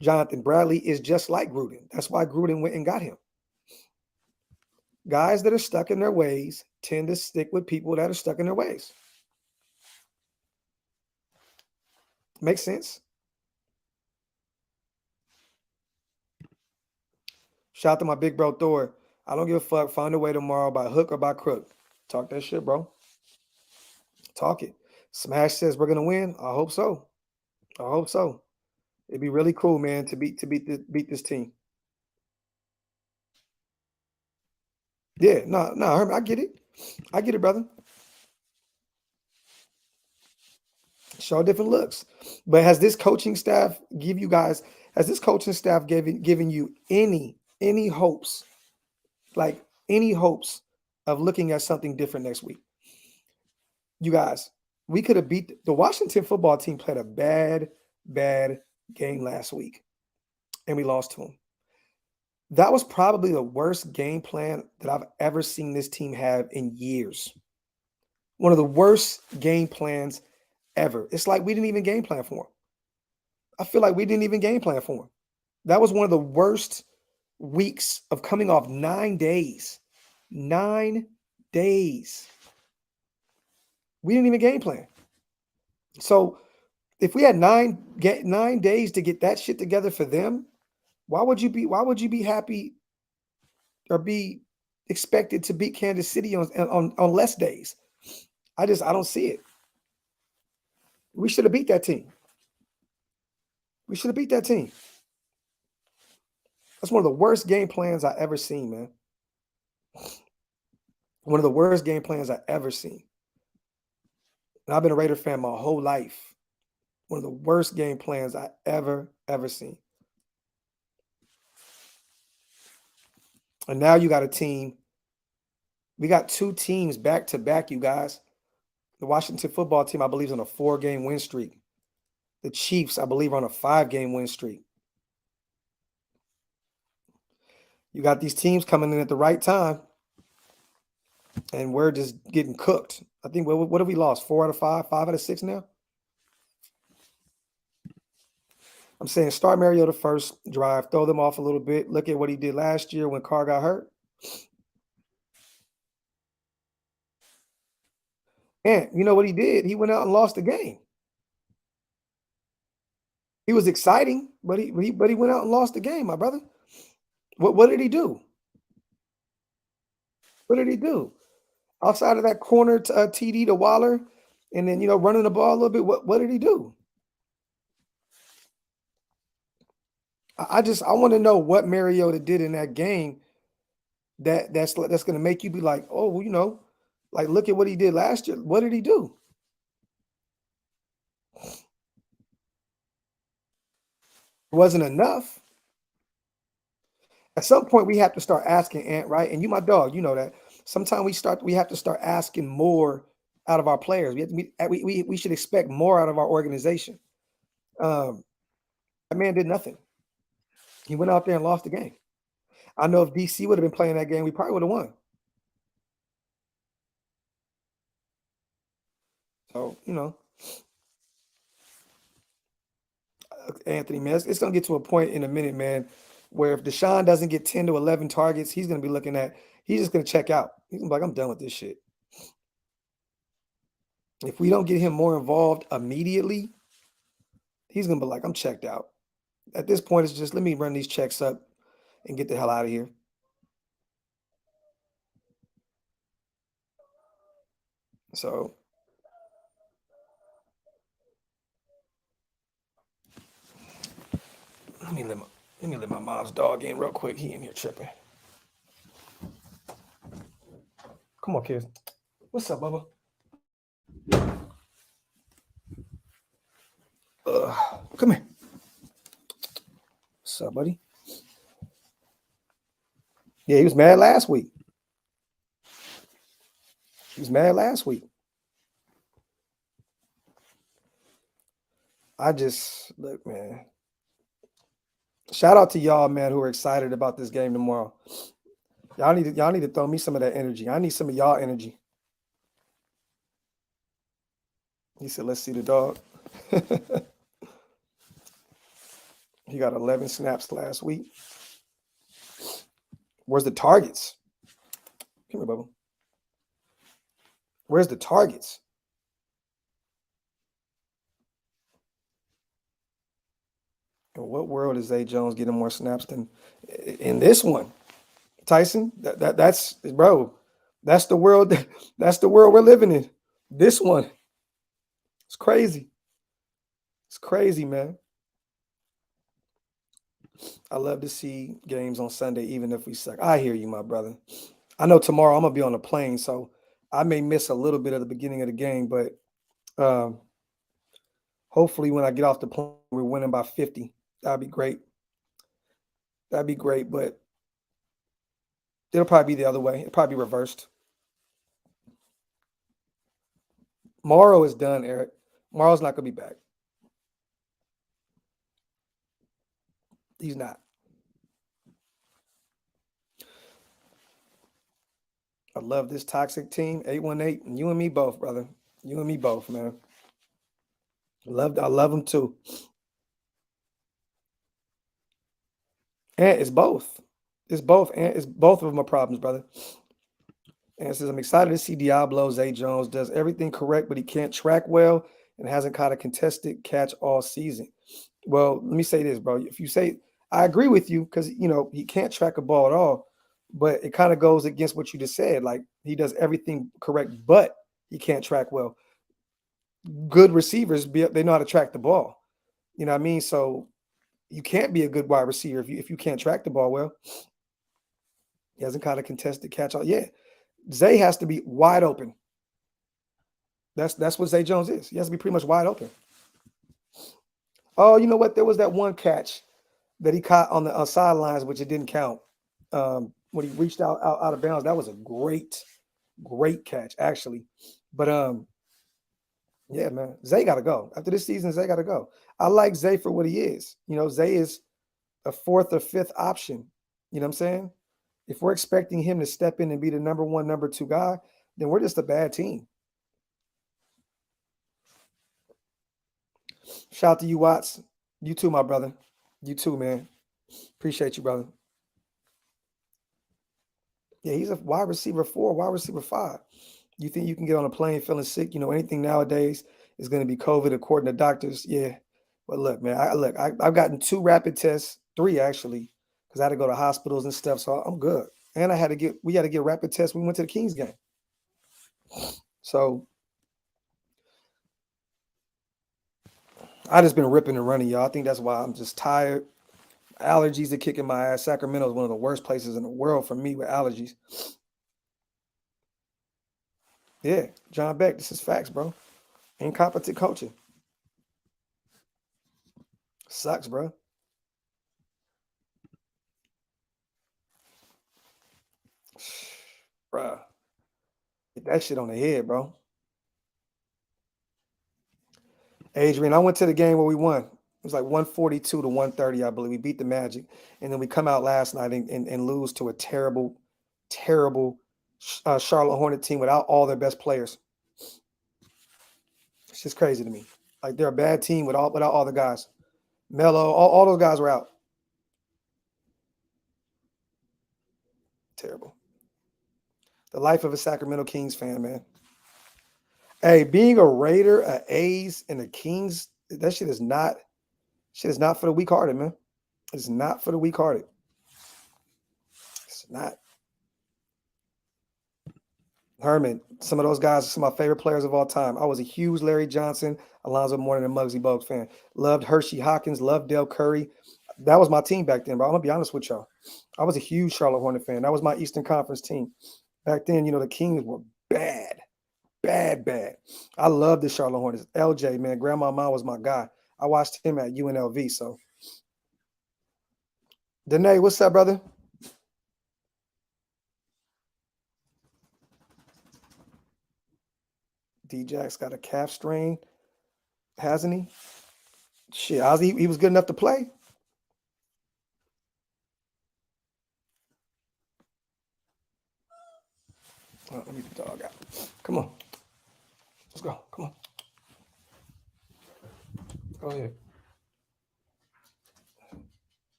Jonathan Bradley is just like Gruden. That's why Gruden went and got him. Guys that are stuck in their ways tend to stick with people that are stuck in their ways. Makes sense. Shout out to my big bro Thor. I don't give a fuck. Find a way tomorrow by hook or by crook. Talk that shit, bro. Talk it. Smash says we're gonna win. I hope so. I hope so. It'd be really cool, man, to beat this team. Yeah, no, Herman, I get it, brother. Show different looks. But has this coaching staff given you any hopes? Like any hopes of looking at something different next week? You guys, we could have beat the Washington football team. Played a bad game last week, and we lost to them. That was probably the worst game plan that I've ever seen this team have in years. One of the worst game plans ever. It's like we didn't even game plan for them. I feel like we didn't even game plan for them. That was one of the worst weeks of coming off 9 days. 9 days. We didn't even game plan. So if we had 9 days to get that shit together for them, why would you be happy or be expected to beat Kansas City on less days? I don't see it. We should have beat that team. We should have beat that team. That's one of the worst game plans I ever seen, man. One of the worst game plans I ever seen. And I've been a Raider fan my whole life. One of the worst game plans I ever seen. And now you got a team. We got 2 teams back to back, you guys. The Washington football team, I believe, is on a 4-game win streak. The Chiefs, I believe, are on a 5-game win streak. You got these teams coming in at the right time, and we're just getting cooked. I think, what have we lost? 4 out of 5? 5 out of 6 now? I'm saying start Mariota first drive, throw them off a little bit. Look at what he did last year when Carr got hurt. And you know what he did? He went out and lost the game. He was exciting, but he went out and lost the game, my brother. What did he do? What did he do? Outside of that corner TD to Waller, and then running the ball a little bit. What did he do? I want to know what Mariota did in that game that's going to make you be like, oh, like look at what he did last year. What did he do? It wasn't enough. At some point, we have to start asking, Ant, right? And you, my dog, you know that. Sometimes we have to start asking more out of our players. We should expect more out of our organization. That man did nothing. He went out there and lost the game. I know if DC would have been playing that game, we probably would have won. So, Anthony, man, it's going to get to a point in a minute, man, where if Deshaun doesn't get 10 to 11 targets, he's going to be he's just going to check out. He's going to be like, I'm done with this shit. If we don't get him more involved immediately, he's going to be like, I'm checked out. At this point, it's just let me run these checks up and get the hell out of here. So let me let my mom's dog in real quick. He in here tripping. Come on, kids. What's up, Bubba? Come here. What's up, buddy? Yeah, he was mad last week. I just look, man. Shout out to y'all, man, who are excited about this game tomorrow. Y'all need to throw me some of that energy. I need some of y'all energy. He said, let's see the dog. He got 11 snaps last week. Where's the targets? Come here, Bubba. Where's the targets? In what world is Zay Jones getting more snaps than in this one? Tyson, that's bro. That's the world. That's the world we're living in. This one. It's crazy. It's crazy, man. I love to see games on Sunday, even if we suck. I hear you, my brother. I know tomorrow I'm gonna be on a plane, so I may miss a little bit of the beginning of the game, but hopefully when I get off the plane, we're winning by 50. That'd be great. That'd be great, but it'll probably be the other way. It'll probably be reversed. Morrow is done, Eric. Morrow's not gonna be back. He's not. I love this toxic team, 818. You and me both, brother. You and me both, man. I love them too. And it's both. It's both. And it's both of them are problems, brother. And it says, I'm excited to see Diablo. Zay Jones does everything correct, but he can't track well and hasn't caught a contested catch all season. Well, let me say this, bro. If you say, I agree with you because, he can't track a ball at all, but it kind of goes against what you just said. Like, he does everything correct, but he can't track well. Good receivers, they know how to track the ball. You know what I mean? So you can't be a good wide receiver if you can't track the ball well. He hasn't caught a contested catch all. Yeah. Zay has to be wide open. That's what Zay Jones is. He has to be pretty much wide open. Oh, you know what? There was that one catch that he caught on the sidelines, which it didn't count. When he reached out of bounds, that was a great catch, actually. But yeah, man, Zay got to go. After this season, Zay got to go. I like Zay for what he is. Zay is a fourth or fifth option. You know what I'm saying? If we're expecting him to step in and be the number one, number two guy, then we're just a bad team. Shout out to you, Watts. You too, my brother. You too, man. Appreciate you, brother. Yeah, he's a wide receiver 4, wide receiver 5. You think you can get on a plane feeling sick? Anything nowadays is going to be COVID according to doctors. Yeah. But look, man, I've gotten 2 rapid tests, 3 actually, because I had to go to hospitals and stuff. So I'm good. And we had to get rapid tests when we went to the Kings game. So I just been ripping and running, y'all. I think that's why I'm just tired. Allergies are kicking my ass. Sacramento is one of the worst places in the world for me with allergies. Yeah, John Beck, this is facts, bro. Incompetent coaching. Sucks, bro. Bruh. Get that shit on the head, bro. Adrian, I went to the game where we won. It was like 142 to 130, I believe. We beat the Magic. And then we come out last night and lose to a terrible, terrible Charlotte Hornet team without all their best players. It's just crazy to me. Like, they're a bad team without all the guys. Melo, all those guys were out. Terrible. The life of a Sacramento Kings fan, man. Hey, being a Raider, a A's, and a Kings, that shit is not for the weak-hearted, man. It's not for the weak-hearted. It's not. Herman, some of those guys are some of my favorite players of all time. I was a huge Larry Johnson, Alonzo Mourning, and Muggsy Bogues fan. Loved Hershey Hawkins, loved Dale Curry. That was my team back then, bro. I'm going to be honest with y'all. I was a huge Charlotte Hornet fan. That was my Eastern Conference team. Back then, the Kings were bad. Bad. I love the Charlotte Hornets. LJ, man, Grandma Ma was my guy. I watched him at UNLV. So, Danae, what's up, brother? D-Jack's got a calf strain, hasn't he? Shit, Ozzy, he was good enough to play. Oh, let me get the dog out. Come on. Let's go. Come on. Go ahead.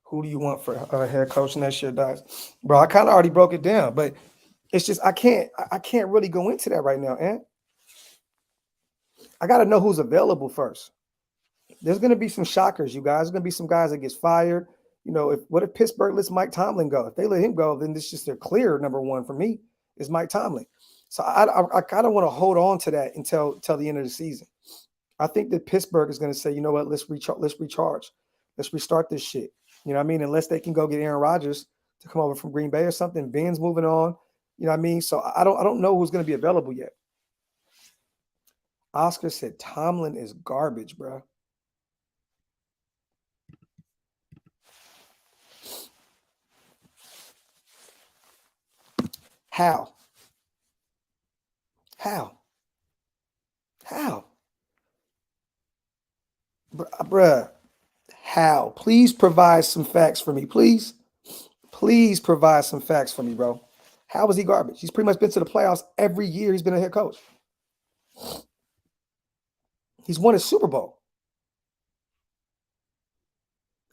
Who do you want for head coach next year, guys? Bro, I kind of already broke it down, but it's just I can't really go into that right now, and I got to know who's available first. There's going to be some shockers, you guys. There's going to be some guys that gets fired. What if Pittsburgh lets Mike Tomlin go? If they let him go, then it's just their clear number one for me is Mike Tomlin. So I kind of want to hold on to that until the end of the season. I think that Pittsburgh is going to say, you know what, let's recharge. Let's restart this shit. You know what I mean? Unless they can go get Aaron Rodgers to come over from Green Bay or something. Ben's moving on. You know what I mean? So I don't know who's going to be available yet. Oscar said Tomlin is garbage, bro. How? How? How? Bruh, how? Please provide some facts for me, please. Please provide some facts for me, bro. How is he garbage? He's pretty much been to the playoffs every year he's been a head coach. He's won a Super Bowl.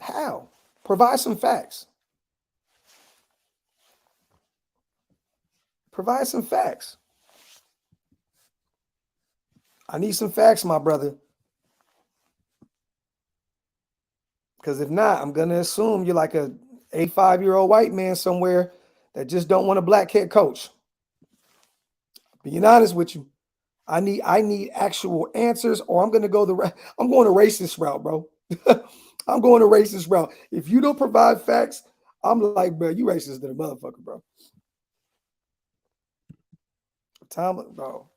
How? Provide some facts. Provide some facts. I need some facts, my brother. Because if not, I'm going to assume you're like a 85-year-old white man somewhere that just don't want a black head coach. Being honest with you, I need actual answers, or I'm going to go I'm going to racist route, bro. I'm going to racist route. If you don't provide facts, I'm like, bro, you racist than a motherfucker, bro. Tom, bro.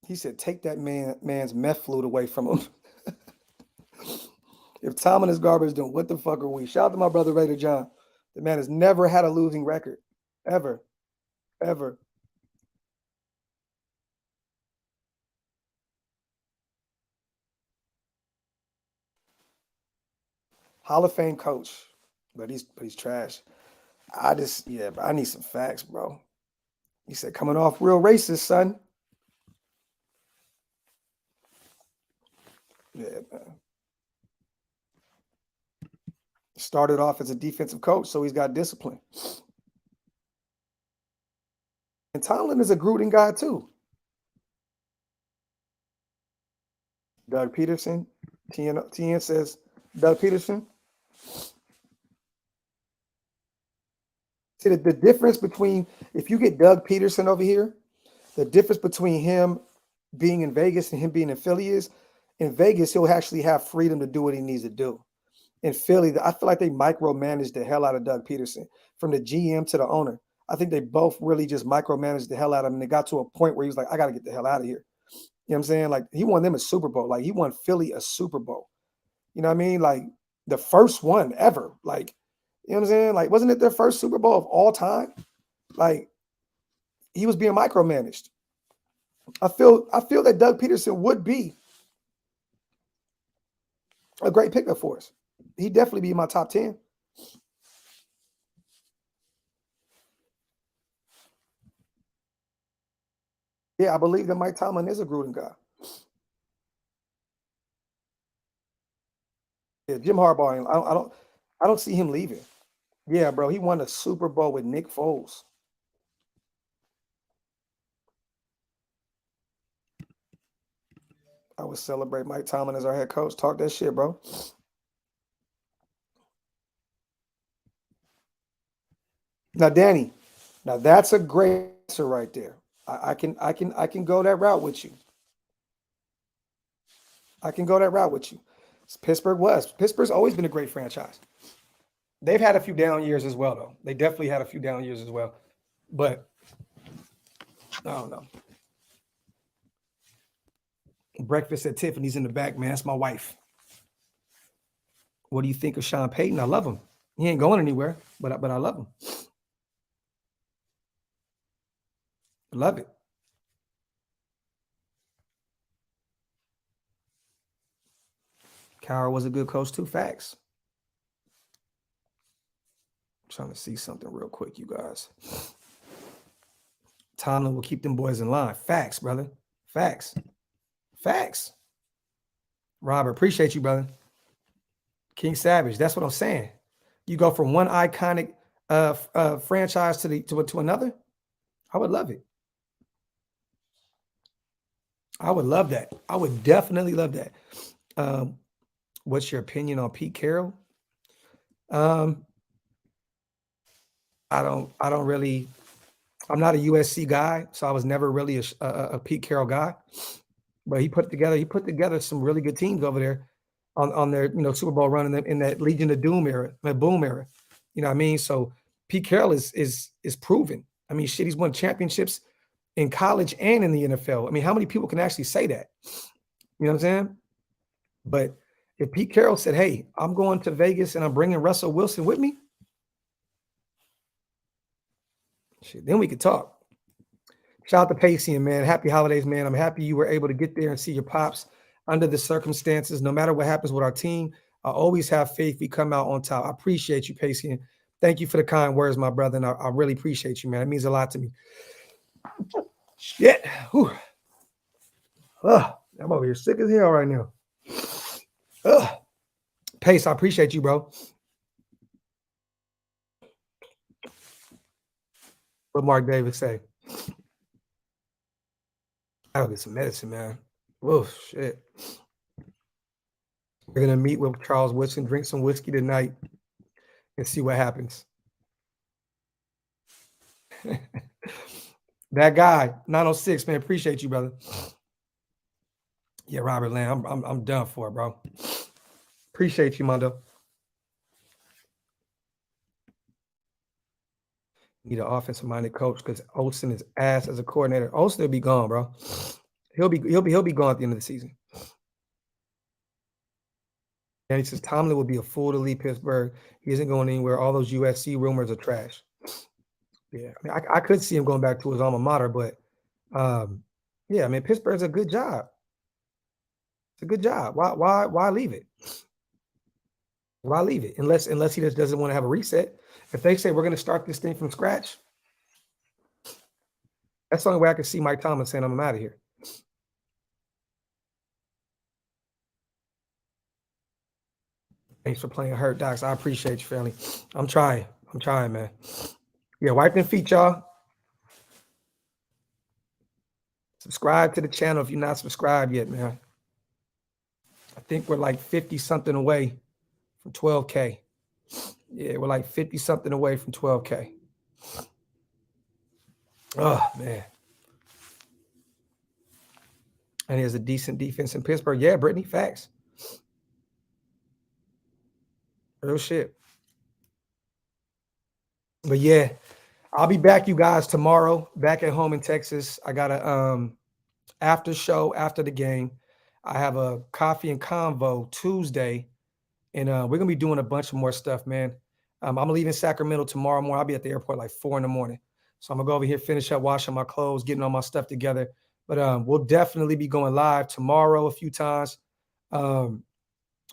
He said, take that man's meth fluid away from him. If Tomlin is garbage, then what the fuck are we? Shout out to my brother Raider John. The man has never had a losing record. Ever. Ever. Hall of Fame coach. But he's trash. I need some facts, bro. He said, coming off real racist, son. Yeah, man. Started off as a defensive coach, so he's got discipline. And Tomlin is a Gruden guy, too. Doug Peterson. TN says, Doug Peterson. See, the difference between, if you get Doug Peterson over here, the difference between him being in Vegas and him being in Philly is, in Vegas, he'll actually have freedom to do what he needs to do. In Philly, I feel like they micromanaged the hell out of Doug Peterson, from the GM to the owner. I think they both really just micromanaged the hell out of him. And they got to a point where he was like, I got to get the hell out of here. You know what I'm saying? Like, he won them a Super Bowl. Like, he won Philly a Super Bowl. You know what I mean? Like, the first one ever. Like, you know what I'm saying? Like, wasn't it their first Super Bowl of all time? Like, he was being micromanaged. I feel that Doug Peterson would be a great pickup for us. He'd definitely be in my top 10. Yeah, I believe that Mike Tomlin is a Gruden guy. Yeah, Jim Harbaugh. I don't see him leaving. Yeah, bro, he won a Super Bowl with Nick Foles. I would celebrate Mike Tomlin as our head coach. Talk that shit, bro. Now, Danny, now that's a great answer right there. I can go that route with you. I can go that route with you. Pittsburgh's always been a great franchise. They've had a few down years as well, though. They definitely had a few down years as well. But I don't know. Breakfast at Tiffany's in the back, man. That's my wife. What do you think of Sean Payton? I love him. He ain't going anywhere, but I love him. I love it. Cowher was a good coach too. Facts. I'm trying to see something real quick, you guys. Tomlin will keep them boys in line. Facts, brother. Facts. Facts. Robert, appreciate you, brother. King Savage. That's what I'm saying. You go from one iconic franchise to another. I would love it. I would love that. I would definitely love that. What's your opinion on Pete Carroll? I don't really. I'm not a USC guy, so I was never really a Pete Carroll guy. But he put together some really good teams over there on their Super Bowl run in that Legion of Doom era, that boom era. You know what I mean? So Pete Carroll is proven. I mean, shit, he's won championships in college and in the NFL. I mean, how many people can actually say that? You know what I'm saying? But if Pete Carroll said, "Hey, I'm going to Vegas and I'm bringing Russell Wilson with me," shit, then we could talk. Shout out to Pacey, man. Happy holidays, man. I'm happy you were able to get there and see your pops under the circumstances. No matter what happens with our team, I always have faith we come out on top. I appreciate you, Pacey. Thank you for the kind words, my brother. And I really appreciate you, man. It means a lot to me. Shit. Whew. I'm over here sick as hell right now. Pace, I appreciate you, bro. What Mark Davis say? I'll get some medicine, man. Oh, shit. We're going to meet with Charles Woodson, drink some whiskey tonight, and see what happens. That guy, 906, man, appreciate you, brother. Yeah, Robert Lamb, I'm done for it, bro. Appreciate you, Mondo. Need an offensive-minded coach because Olsen is ass as a coordinator. Olsen will be gone, bro. He'll be gone at the end of the season. And he says Tomlin will be a fool to leave Pittsburgh. He isn't going anywhere. All those USC rumors are trash. Yeah, I mean, I could see him going back to his alma mater, but yeah, I mean, Pittsburgh's a good job. It's a good job. Why leave it? Why leave it? Unless he just doesn't want to have a reset. If they say we're going to start this thing from scratch, that's the only way I can see Mike Tomlin saying I'm out of here. Thanks for playing Hurt Docs. I appreciate you, family. I'm trying, man. Yeah, wipe them feet, y'all. Subscribe to the channel if you're not subscribed yet, man. I think we're like 50-something away from 12K. Yeah, we're like 50-something away from 12K. Oh, man. And he has a decent defense in Pittsburgh. Yeah, Brittany, facts. Real shit. But yeah, I'll be back, you guys, tomorrow, back at home in Texas. I got a after show after the game. I have a coffee and convo Tuesday, and we're gonna be doing a bunch of more stuff, man. I'm leaving Sacramento tomorrow morning. I'll be at the airport like 4 a.m. So I'm gonna go over here, finish up washing my clothes, getting all my stuff together. But we'll definitely be going live tomorrow a few times. And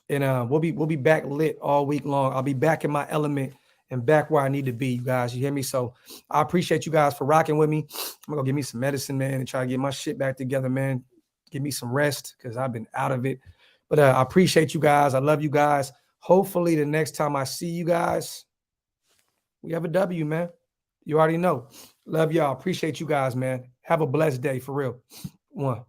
we'll be back lit all week long. I'll be back in my element and back where I need to be, you guys. You hear me? So I appreciate you guys for rocking with me. I'm gonna go get me some medicine, man, and try to get my shit back together, man. Give me some rest because I've been out of it. But I appreciate you guys. I love you guys. Hopefully the next time I see you guys, we have a W, man. You already know. Love y'all. Appreciate you guys, man. Have a blessed day for real. One.